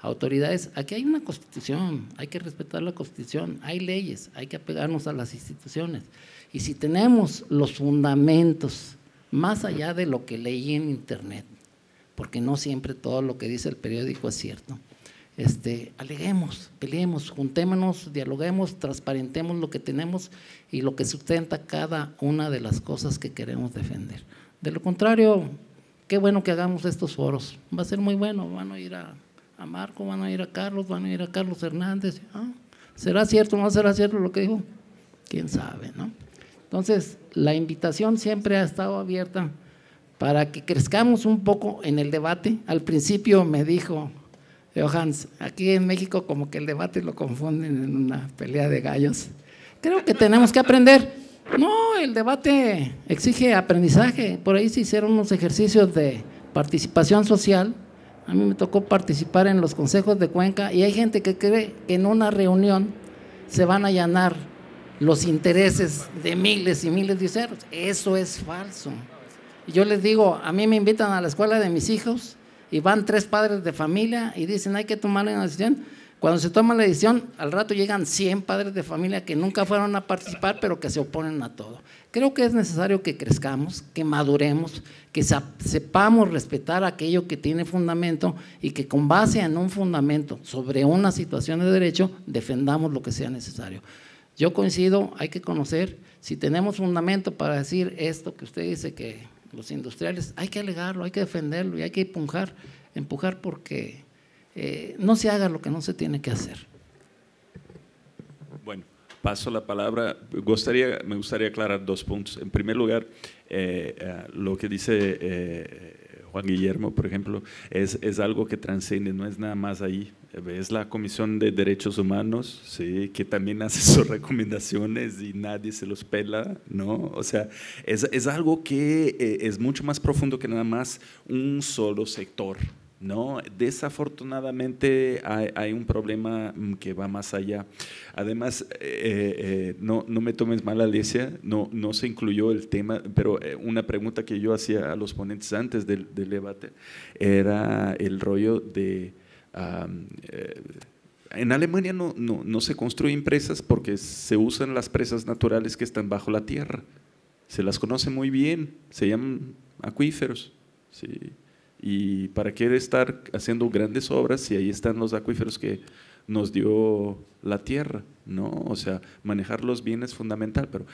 autoridades. Aquí hay una Constitución, hay que respetar la Constitución, hay leyes, hay que apegarnos a las instituciones. Y si tenemos los fundamentos, más allá de lo que leí en internet, porque no siempre todo lo que dice el periódico es cierto, aleguemos, peleemos, juntémonos, dialoguemos, transparentemos lo que tenemos y lo que sustenta cada una de las cosas que queremos defender. De lo contrario, qué bueno que hagamos estos foros, va a ser muy bueno, van a ir a Marco, van a ir a Carlos, van a ir a Carlos Hernández. ¿Será cierto o no será cierto lo que dijo? ¿Quién sabe, no? Entonces, la invitación siempre ha estado abierta para que crezcamos un poco en el debate. Al principio me dijo Johans, aquí en México como que el debate lo confunden en una pelea de gallos. Creo que tenemos que aprender. No, el debate exige aprendizaje. Por ahí se hicieron unos ejercicios de participación social. A mí me tocó participar en los consejos de Cuenca y hay gente que cree que en una reunión se van a allanar los intereses de miles y miles de usuarios. Eso es falso. Yo les digo, a mí me invitan a la escuela de mis hijos y van 3 padres de familia y dicen hay que tomar una decisión. Cuando se toma la decisión, al rato llegan 100 padres de familia que nunca fueron a participar, pero que se oponen a todo. Creo que es necesario que crezcamos, que maduremos, que sepamos respetar aquello que tiene fundamento y que con base en un fundamento sobre una situación de derecho, defendamos lo que sea necesario. Yo coincido, hay que conocer, si tenemos fundamento para decir esto que usted dice que los industriales, hay que alegarlo, hay que defenderlo y hay que empujar porque no se haga lo que no se tiene que hacer. Bueno, paso la palabra. Me gustaría aclarar 2 puntos. En primer lugar, lo que dice Juan Guillermo, por ejemplo, es algo que trasciende, no es nada más ahí. Es la Comisión de Derechos Humanos, ¿sí?, que también hace sus recomendaciones y nadie se los pela, ¿no? O sea, es algo que es mucho más profundo que nada más un solo sector, ¿no? Desafortunadamente hay un problema que va más allá. Además, no me tomes mal, Alicia, no se incluyó el tema, pero una pregunta que yo hacía a los ponentes antes del debate era el rollo de… en Alemania no se construyen presas porque se usan las presas naturales que están bajo la tierra. Se las conoce muy bien, se llaman acuíferos, ¿sí? ¿Y para qué estar haciendo grandes obras si ahí están los acuíferos que nos dio la tierra, ¿no? O sea, manejarlos bien es fundamental, pero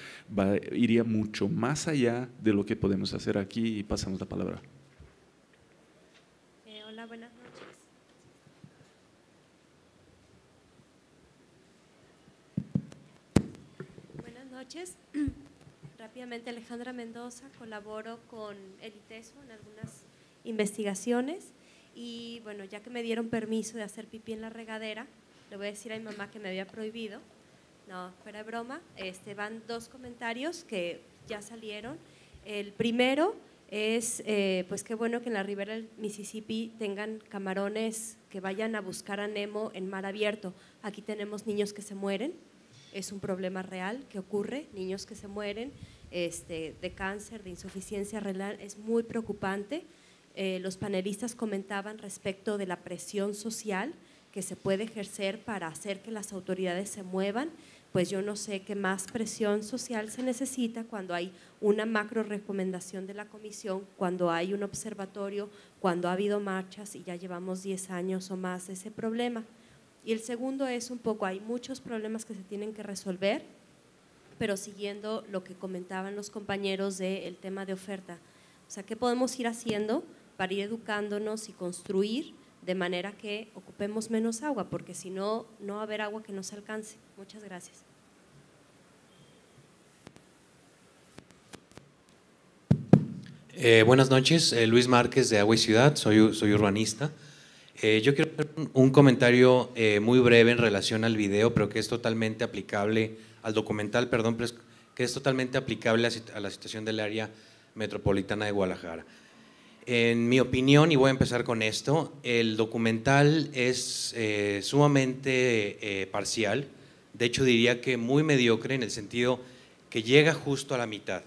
iría mucho más allá de lo que podemos hacer aquí y pasamos la palabra. Hola, buenas noches. Buenas noches. Rápidamente, Alejandra Mendoza, colaboro con el ITESO en algunas investigaciones y bueno, ya que me dieron permiso de hacer pipí en la regadera, le voy a decir a mi mamá que me había prohibido. No, fuera de broma, van 2 comentarios que ya salieron. El primero es, pues qué bueno que en la ribera del Mississippi tengan camarones que vayan a buscar a Nemo en mar abierto. Aquí tenemos niños que se mueren, es un problema real que ocurre, niños que se mueren de cáncer, de insuficiencia renal, es muy preocupante. Los panelistas comentaban respecto de la presión social que se puede ejercer para hacer que las autoridades se muevan, pues yo no sé qué más presión social se necesita cuando hay una macro recomendación de la comisión, cuando hay un observatorio, cuando ha habido marchas y ya llevamos 10 años o más de ese problema. Y el segundo es un poco, hay muchos problemas que se tienen que resolver, pero siguiendo lo que comentaban los compañeros del tema de oferta, o sea, ¿qué podemos ir haciendo para ir educándonos y construir de manera que ocupemos menos agua? Porque si no, no va a haber agua que nos alcance. Muchas gracias. Buenas noches, Luis Márquez de Agua y Ciudad, soy urbanista. Yo quiero hacer un comentario muy breve en relación al video, pero que es totalmente aplicable, al documental, perdón, pero que es totalmente aplicable a la situación del área metropolitana de Guadalajara. En mi opinión, y voy a empezar con esto, el documental es sumamente parcial, de hecho diría que muy mediocre en el sentido que llega justo a la mitad.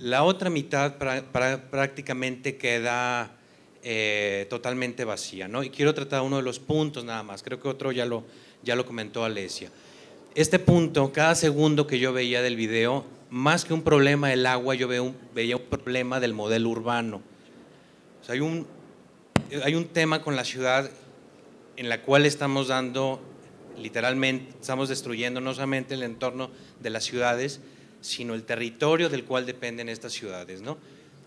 La otra mitad prácticamente queda totalmente vacía, ¿no? Y quiero tratar uno de los puntos nada más, creo que otro ya lo comentó Alesia. Este punto, cada segundo que yo veía del video, más que un problema del agua, yo veía un problema del modelo urbano. O sea, hay un tema con la ciudad en la cual estamos dando, literalmente, estamos destruyendo no solamente el entorno de las ciudades, sino el territorio del cual dependen estas ciudades, ¿no?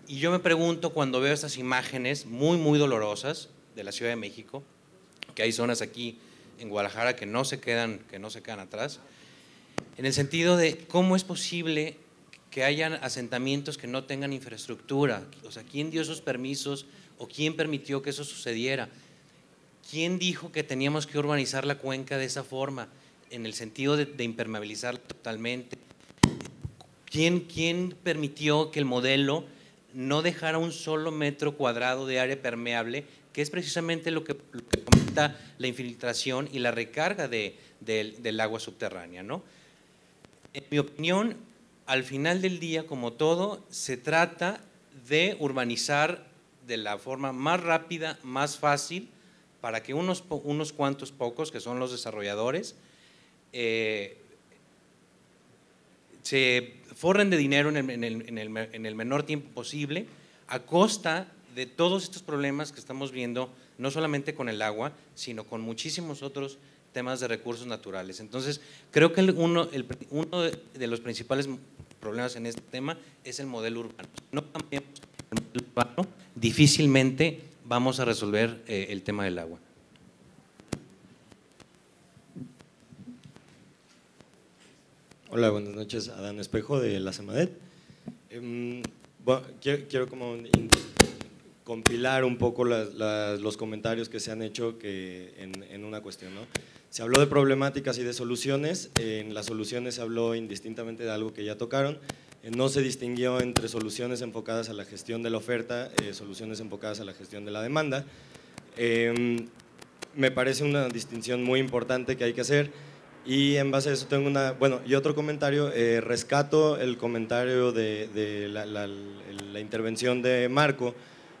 Y yo me pregunto cuando veo estas imágenes muy, muy dolorosas de la Ciudad de México, que hay zonas aquí en Guadalajara que no se quedan atrás, en el sentido de cómo es posible que hayan asentamientos que no tengan infraestructura. O sea, ¿quién dio esos permisos o quién permitió que eso sucediera? ¿Quién dijo que teníamos que urbanizar la cuenca de esa forma, en el sentido de impermeabilizarla totalmente? ¿Quién permitió que el modelo no dejara un solo metro cuadrado de área permeable, que es precisamente lo que comenta la infiltración y la recarga del agua subterránea, ¿no? En mi opinión, al final del día, como todo, se trata de urbanizar de la forma más rápida, más fácil, para que unos cuantos pocos, que son los desarrolladores, se forren de dinero en el menor tiempo posible, a costa de todos estos problemas que estamos viendo, no solamente con el agua, sino con muchísimos otros temas de recursos naturales. Entonces, creo que uno de los principales problemas en este tema es el modelo urbano. No cambiemos el modelo urbano, difícilmente vamos a resolver el tema del agua. Hola, buenas noches. Adán Espejo de la CEMADET. Bueno, quiero como compilar un poco los comentarios que se han hecho en una cuestión, ¿no? Se habló de problemáticas y de soluciones. En las soluciones se habló indistintamente de algo que ya tocaron. No se distinguió entre soluciones enfocadas a la gestión de la oferta, soluciones enfocadas a la gestión de la demanda. Me parece una distinción muy importante que hay que hacer. Y en base a eso tengo y otro comentario, rescato el comentario de la intervención de Marco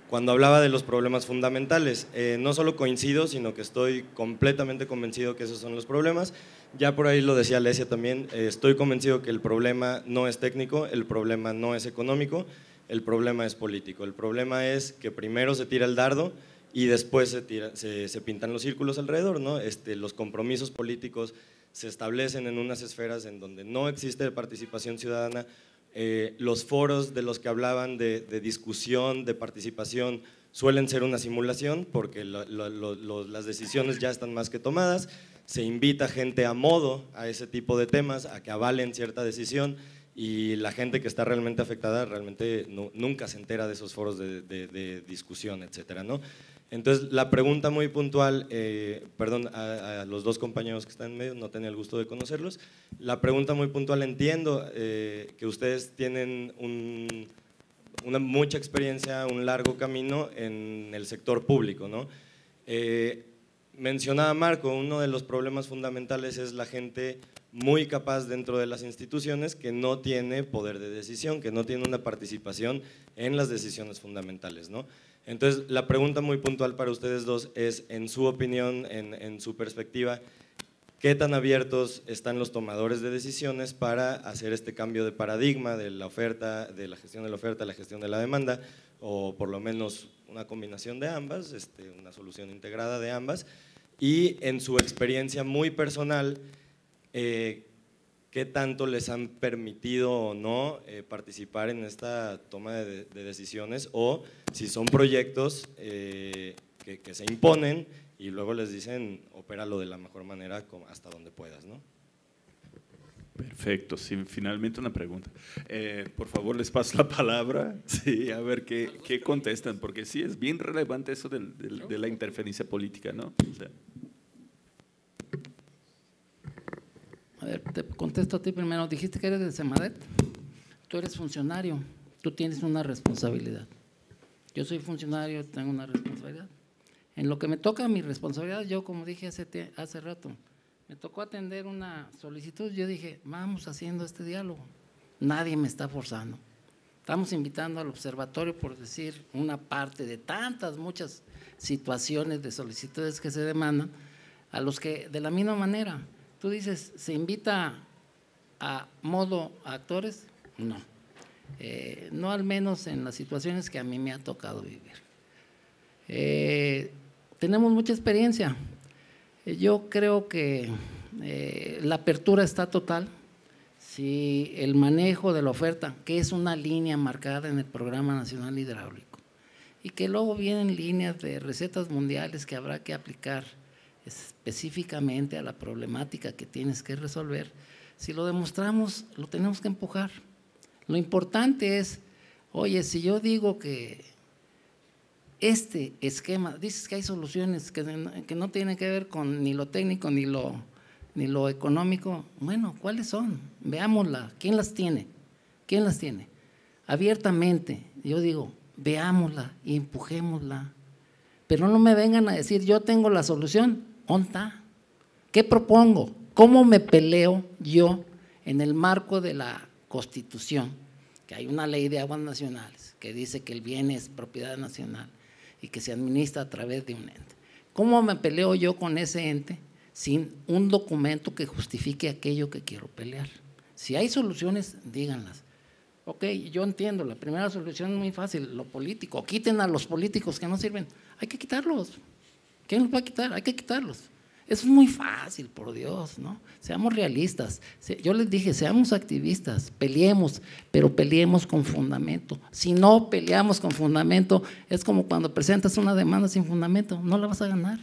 cuando hablaba de los problemas fundamentales. No solo coincido, sino que estoy completamente convencido que esos son los problemas. Ya por ahí lo decía Alesia también, estoy convencido que el problema no es técnico, el problema no es económico, el problema es político. El problema es que primero se tira el dardo y después se pintan los círculos alrededor, ¿no? Los compromisos políticos se establecen en unas esferas en donde no existe participación ciudadana. Los foros de los que hablaban de discusión, de participación, suelen ser una simulación porque las decisiones ya están más que tomadas. Se invita gente a modo a ese tipo de temas, a que avalen cierta decisión, y la gente que está realmente afectada realmente nunca se entera de esos foros de discusión, etcétera, ¿no? Entonces, la pregunta muy puntual, perdón, a los dos compañeros que están en medio, no tenía el gusto de conocerlos. La pregunta muy puntual, entiendo que ustedes tienen mucha experiencia, un largo camino en el sector público, ¿no? Mencionaba Marco, uno de los problemas fundamentales es la gente muy capaz dentro de las instituciones que no tiene poder de decisión, que no tiene una participación en las decisiones fundamentales, ¿no? Entonces, la pregunta muy puntual para ustedes dos es, en su opinión, en su perspectiva, ¿qué tan abiertos están los tomadores de decisiones para hacer este cambio de paradigma de la oferta, de la gestión de la oferta a la gestión de la demanda, o por lo menos una combinación de ambas, una solución integrada de ambas? Y en su experiencia muy personal, ¿qué tanto les han permitido o no participar en esta toma de decisiones? O si son proyectos que se imponen y luego les dicen, opéralo de la mejor manera hasta donde puedas, ¿no? Perfecto, sí, finalmente una pregunta. Por favor, les paso la palabra, sí, a ver qué contestan, porque sí es bien relevante eso de la interferencia política, ¿no? O sea. A ver, te contesto a ti primero. Dijiste que eres de Semadet. Tú eres funcionario, tú tienes una responsabilidad. Yo soy funcionario, tengo una responsabilidad. En lo que me toca mi responsabilidad, yo como dije hace rato, me tocó atender una solicitud, yo dije, vamos haciendo este diálogo, nadie me está forzando. Estamos invitando al observatorio, por decir una parte de tantas, muchas situaciones de solicitudes que se demandan, a los que de la misma manera, tú dices, ¿se invita a modo a actores? No, no al menos en las situaciones que a mí me ha tocado vivir. Tenemos mucha experiencia. Yo creo que la apertura está total. Si el manejo de la oferta, que es una línea marcada en el Programa Nacional Hidráulico, y que luego vienen líneas de recetas mundiales que habrá que aplicar específicamente a la problemática que tienes que resolver, si lo demostramos, lo tenemos que empujar. Lo importante es, oye, si yo digo que este esquema, dices que hay soluciones que no tienen que ver con ni lo técnico ni lo económico, bueno, ¿cuáles son? Veámosla, ¿quién las tiene? ¿Quién las tiene? Abiertamente, yo digo, veámosla y empujémosla, pero no me vengan a decir, yo tengo la solución, ¿dónde está? ¿Qué propongo? ¿Cómo me peleo yo en el marco de la Constitución? Que hay una ley de aguas nacionales que dice que el bien es propiedad nacional y que se administra a través de un ente. ¿Cómo me peleo yo con ese ente sin un documento que justifique aquello que quiero pelear? Si hay soluciones, díganlas. Ok, yo entiendo, la primera solución es muy fácil, lo político. Quiten a los políticos que no sirven. Hay que quitarlos. ¿Quién los va a quitar? Hay que quitarlos. Eso es muy fácil, por Dios, ¿no? Seamos realistas. Yo les dije, seamos activistas, peleemos, pero peleemos con fundamento. Si no peleamos con fundamento, es como cuando presentas una demanda sin fundamento, no la vas a ganar.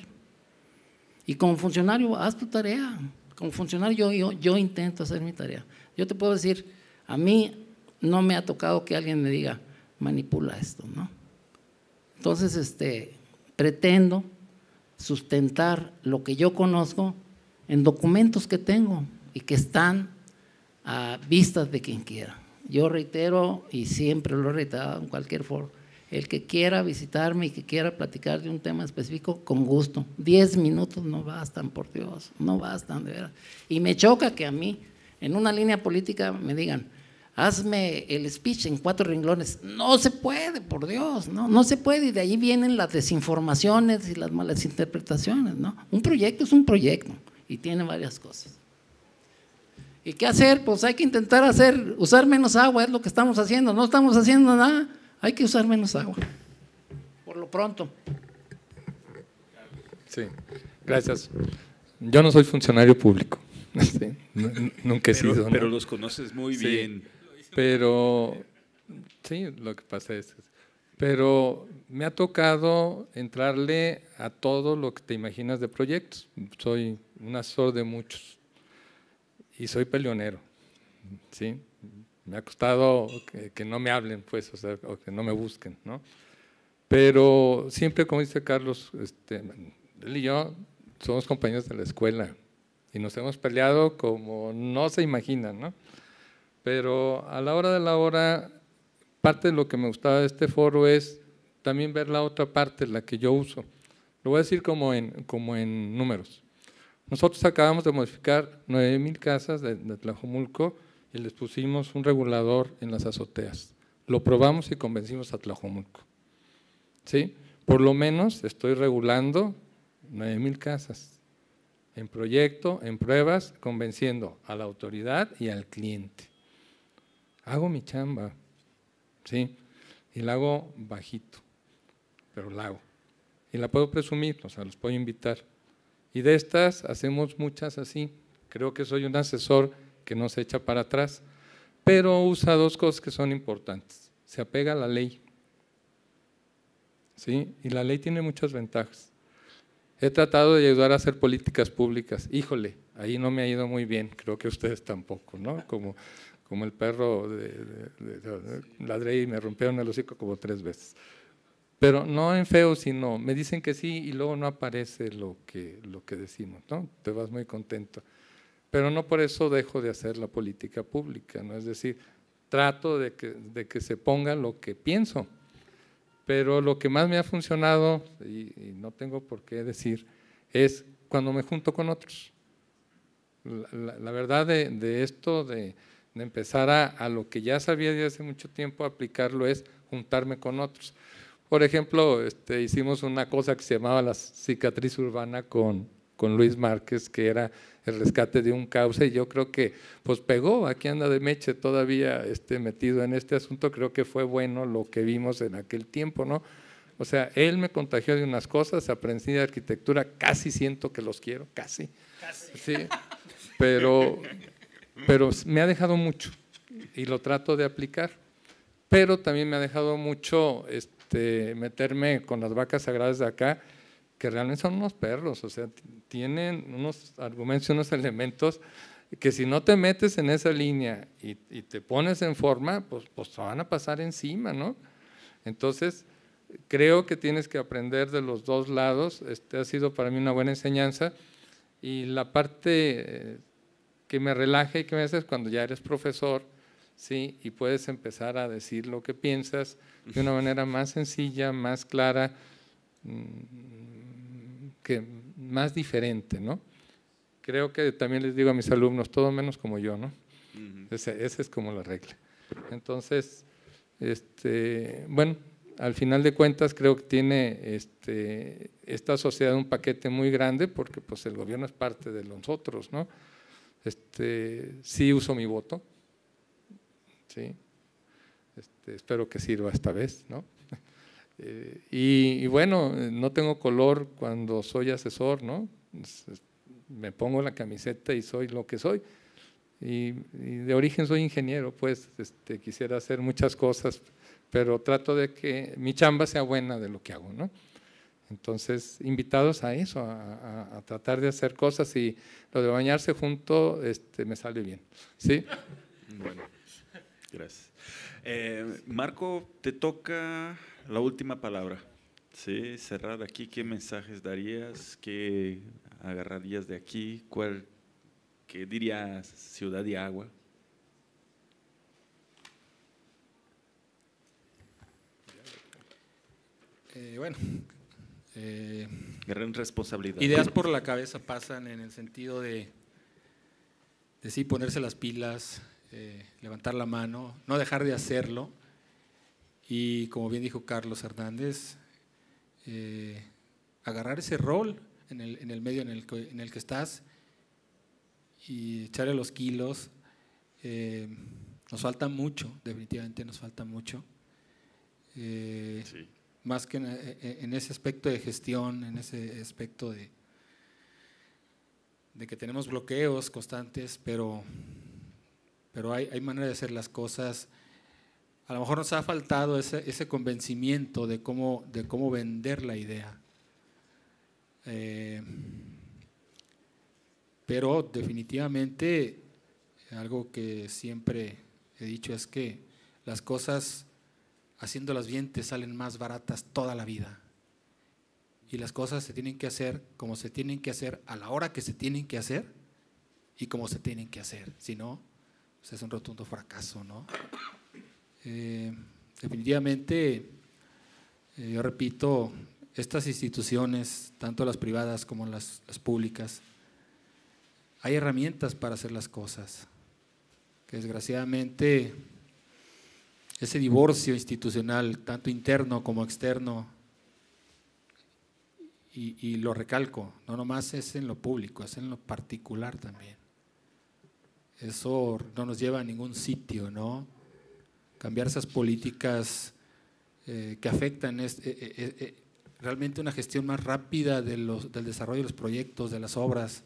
Y como funcionario, haz tu tarea. Como funcionario, yo intento hacer mi tarea. Yo te puedo decir, a mí no me ha tocado que alguien me diga, manipula esto, ¿no? Entonces, pretendo sustentar lo que yo conozco en documentos que tengo y que están a vistas de quien quiera. Yo reitero, y siempre lo he reiterado en cualquier foro, el que quiera visitarme y que quiera platicar de un tema específico, con gusto. 10 minutos no bastan, por Dios, no bastan, de verdad. Y me choca que a mí, en una línea política, me digan, hazme el speech en 4 renglones. No se puede, por Dios, no se puede, y de ahí vienen las desinformaciones y las malas interpretaciones, ¿no? Un proyecto es un proyecto y tiene varias cosas. ¿Y qué hacer? Pues hay que intentar usar menos agua, es lo que estamos haciendo. No estamos haciendo nada, hay que usar menos agua, por lo pronto. Sí, gracias. Yo no soy funcionario público, sí, nunca he sido. ¿No? Pero los conoces muy bien. Pero, sí, lo que pasa es, pero me ha tocado entrarle a todo lo que te imaginas de proyectos. Soy un asesor de muchos y soy peleonero, ¿sí? Me ha costado que no me hablen, pues, o que no me busquen, ¿no? Pero siempre, como dice Carlos, él y yo somos compañeros de la escuela y nos hemos peleado como no se imaginan, ¿no? Pero a la hora de la hora, parte de lo que me gustaba de este foro es también ver la otra parte, la que yo uso. Lo voy a decir como en números. Nosotros acabamos de modificar 9,000 casas de Tlajomulco y les pusimos un regulador en las azoteas. Lo probamos y convencimos a Tlajomulco. ¿Sí? Por lo menos estoy regulando 9,000 casas en proyecto, en pruebas, convenciendo a la autoridad y al cliente. Hago mi chamba, ¿sí? Y la hago bajito, pero la hago. Y la puedo presumir, o sea, los puedo invitar. Y de estas hacemos muchas así. Creo que soy un asesor que no se echa para atrás, pero usa 2 cosas que son importantes. Se apega a la ley, ¿sí? Y la ley tiene muchas ventajas. He tratado de ayudar a hacer políticas públicas. Híjole, ahí no me ha ido muy bien, creo que ustedes tampoco, ¿no? Como el perro ladré y me rompieron el hocico como 3 veces. Pero no en feo, sino me dicen que sí y luego no aparece lo que decimos, ¿no? Te vas muy contento. Pero no por eso dejo de hacer la política pública, ¿no? Es decir, trato de que se ponga lo que pienso. Pero lo que más me ha funcionado, y no tengo por qué decir, es cuando me junto con otros. La verdad de esto, de empezar a lo que ya sabía desde hace mucho tiempo, aplicarlo es juntarme con otros. Por ejemplo, hicimos una cosa que se llamaba la cicatriz urbana con Luis Márquez, que era el rescate de un cauce, y yo creo que pues pegó. Aquí anda de Meche todavía metido en este asunto. Creo que fue bueno lo que vimos en aquel tiempo, ¿no? O sea, él me contagió de unas cosas, aprendí de arquitectura, casi siento que los quiero, casi. Sí, pero me ha dejado mucho y lo trato de aplicar. Pero también me ha dejado mucho meterme con las vacas sagradas de acá, que realmente son unos perros, o sea, tienen unos argumentos y unos elementos que si no te metes en esa línea y te pones en forma, pues te van a pasar encima, ¿no? Entonces, creo que tienes que aprender de los dos lados. Ha sido para mí una buena enseñanza, y la parte que me relaja y que me hace es cuando ya eres profesor, ¿sí? Y puedes empezar a decir lo que piensas de una manera más sencilla, más clara, más diferente, ¿no? Creo que también les digo a mis alumnos, todo menos como yo, ¿no? Esa es como la regla. Entonces, bueno, al final de cuentas creo que tiene esta sociedad un paquete muy grande, porque pues el gobierno es parte de nosotros, ¿no? Sí uso mi voto, sí. Espero que sirva esta vez, ¿no? Y bueno, no tengo color cuando soy asesor, ¿no? Me pongo la camiseta y soy lo que soy. Y de origen soy ingeniero, pues quisiera hacer muchas cosas, pero trato de que mi chamba sea buena de lo que hago, ¿no? Entonces, invitados a eso, a tratar de hacer cosas, y lo de bañarse junto me sale bien, ¿sí? Bueno, gracias. Marco, te toca la última palabra, ¿sí? Cerrar aquí, ¿qué mensajes darías? ¿Qué agarrarías de aquí? ¿Qué dirías Ciudad y Agua? Bueno, gran responsabilidad. Ideas por la cabeza pasan en el sentido de sí ponerse las pilas, levantar la mano, no dejar de hacerlo, y como bien dijo Carlos Hernández, agarrar ese rol en el medio en el que estás y echarle los kilos. Nos falta mucho, definitivamente nos falta mucho. Sí. Más que en ese aspecto de gestión, en ese aspecto de que tenemos bloqueos constantes, pero hay manera de hacer las cosas. A lo mejor nos ha faltado ese convencimiento de cómo vender la idea. Pero definitivamente algo que siempre he dicho es que las cosas, haciéndolas bien, te salen más baratas toda la vida. Y las cosas se tienen que hacer como se tienen que hacer, a la hora que se tienen que hacer y como se tienen que hacer. Si no, pues es un rotundo fracaso, ¿no? Definitivamente, yo repito, estas instituciones, tanto las privadas como las públicas, hay herramientas para hacer las cosas, que desgraciadamente ese divorcio institucional, tanto interno como externo, y lo recalco, no nomás es en lo público, es en lo particular también. Eso no nos lleva a ningún sitio, ¿no? Cambiar esas políticas que afectan realmente una gestión más rápida del desarrollo de los proyectos, de las obras.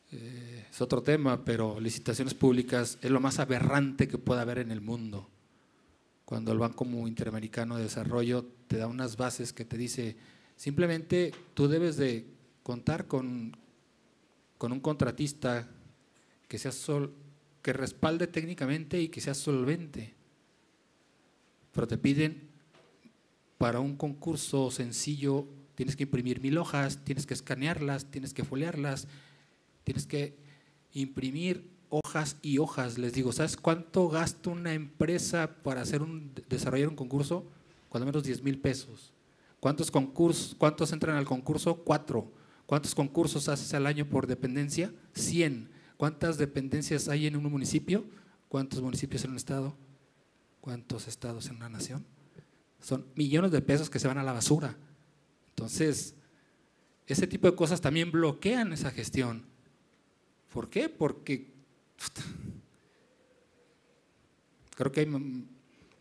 Es otro tema, pero licitaciones públicas es lo más aberrante que puede haber en el mundo. Cuando el Banco Interamericano de Desarrollo te da unas bases que te dice Simplemente tú debes de contar con un contratista que que respalde técnicamente y que sea solvente. Pero te piden para un concurso sencillo, tienes que imprimir 1000 hojas, tienes que escanearlas, tienes que foliarlas, tienes que imprimir hojas y hojas. Les digo, ¿sabes cuánto gasta una empresa para desarrollar un concurso? Cuando menos 10,000 pesos. ¿Cuántos entran al concurso? 4. ¿Cuántos concursos haces al año por dependencia? 100. ¿Cuántas dependencias hay en un municipio? ¿Cuántos municipios en un estado? ¿Cuántos estados en una nación? Son millones de pesos que se van a la basura. Entonces, ese tipo de cosas también bloquean esa gestión. ¿Por qué? Porque creo que hay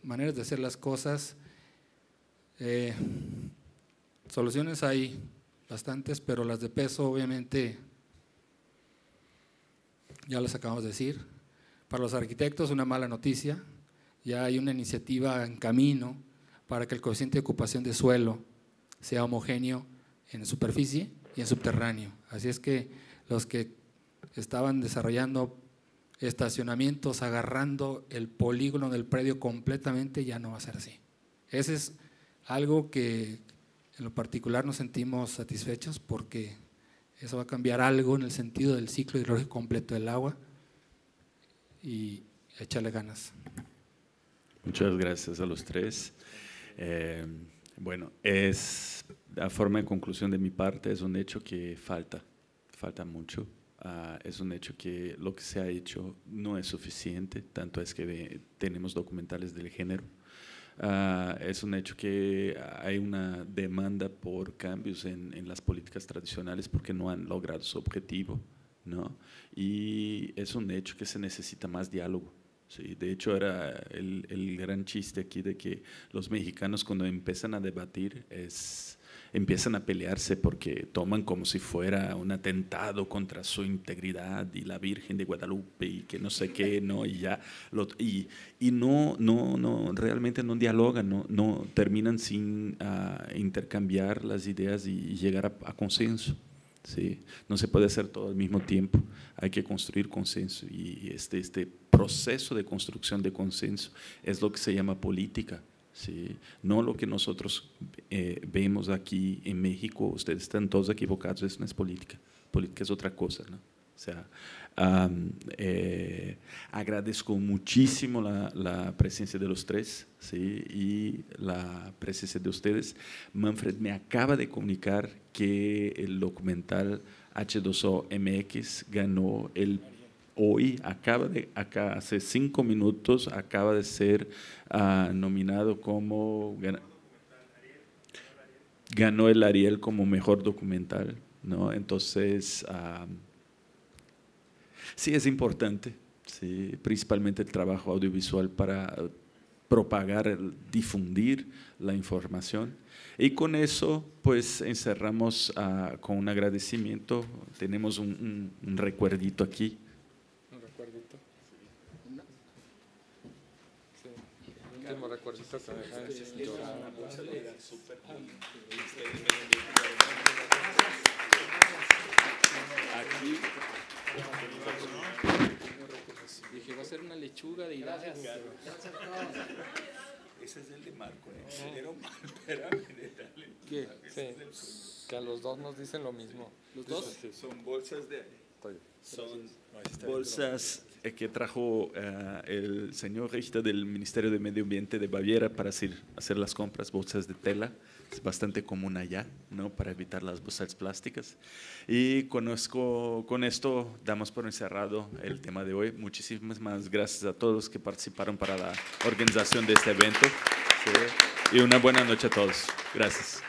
maneras de hacer las cosas. Soluciones hay bastantes, pero las de peso obviamente ya las acabamos de decir. Para los arquitectos una mala noticia, ya hay una iniciativa en camino para que el coeficiente de ocupación de suelo sea homogéneo en superficie y en subterráneo. Así es que los que estaban desarrollando estacionamientos agarrando el polígono del predio completamente, ya no va a ser así. Ese es algo que en lo particular nos sentimos satisfechos porque eso va a cambiar algo en el sentido del ciclo hidrológico completo del agua y echarle ganas. Muchas gracias a los tres. Bueno, a forma de conclusión de mi parte, es un hecho que falta mucho. Es un hecho que lo que se ha hecho no es suficiente, tanto es que tenemos documentales del género. Es un hecho que hay una demanda por cambios en las políticas tradicionales porque no han logrado su objetivo, ¿no? Y es un hecho que se necesita más diálogo. Sí, de hecho, era el gran chiste aquí de que los mexicanos cuando empiezan a debatir empiezan a pelearse porque toman como si fuera un atentado contra su integridad y la Virgen de Guadalupe y que no sé qué, ¿no? Y ya no realmente no dialogan, no terminan sin intercambiar las ideas y llegar a consenso. Sí, no se puede hacer todo al mismo tiempo, hay que construir consenso y este proceso de construcción de consenso es lo que se llama política. Sí, no lo que nosotros vemos aquí en México. Ustedes están todos equivocados, eso no es política, política es otra cosa, ¿no? O sea, agradezco muchísimo la presencia de los tres, ¿sí? Y la presencia de ustedes. Manfred me acaba de comunicar que el documental H2O MX ganó hoy, acá hace 5 minutos, acaba de ser nominado como, ganó el Ariel como mejor documental, ¿no? Entonces, sí es importante, sí, principalmente el trabajo audiovisual para propagar, difundir la información. Y con eso, pues, encerramos con un agradecimiento. Tenemos un recuerdito aquí. ¿Un recuerdito? Sí. Un último recuerdito que me dejan llorar. Aquí. Dije, va a ser una lechuga de gracias. Ese es el de Marco, ¿no? Espérame, dale. ¿Qué? Sí, que a los dos nos dicen lo mismo. ¿Los dos? Son bolsas son bolsas que trajo el señor Richter del Ministerio de Medio Ambiente de Baviera para hacer las compras, bolsas de tela. Es bastante común allá, ¿no? Para evitar las bolsas plásticas. Y con esto damos por encerrado el tema de hoy. Muchísimas más gracias a todos que participaron para la organización de este evento. Sí. Y una buena noche a todos. Gracias.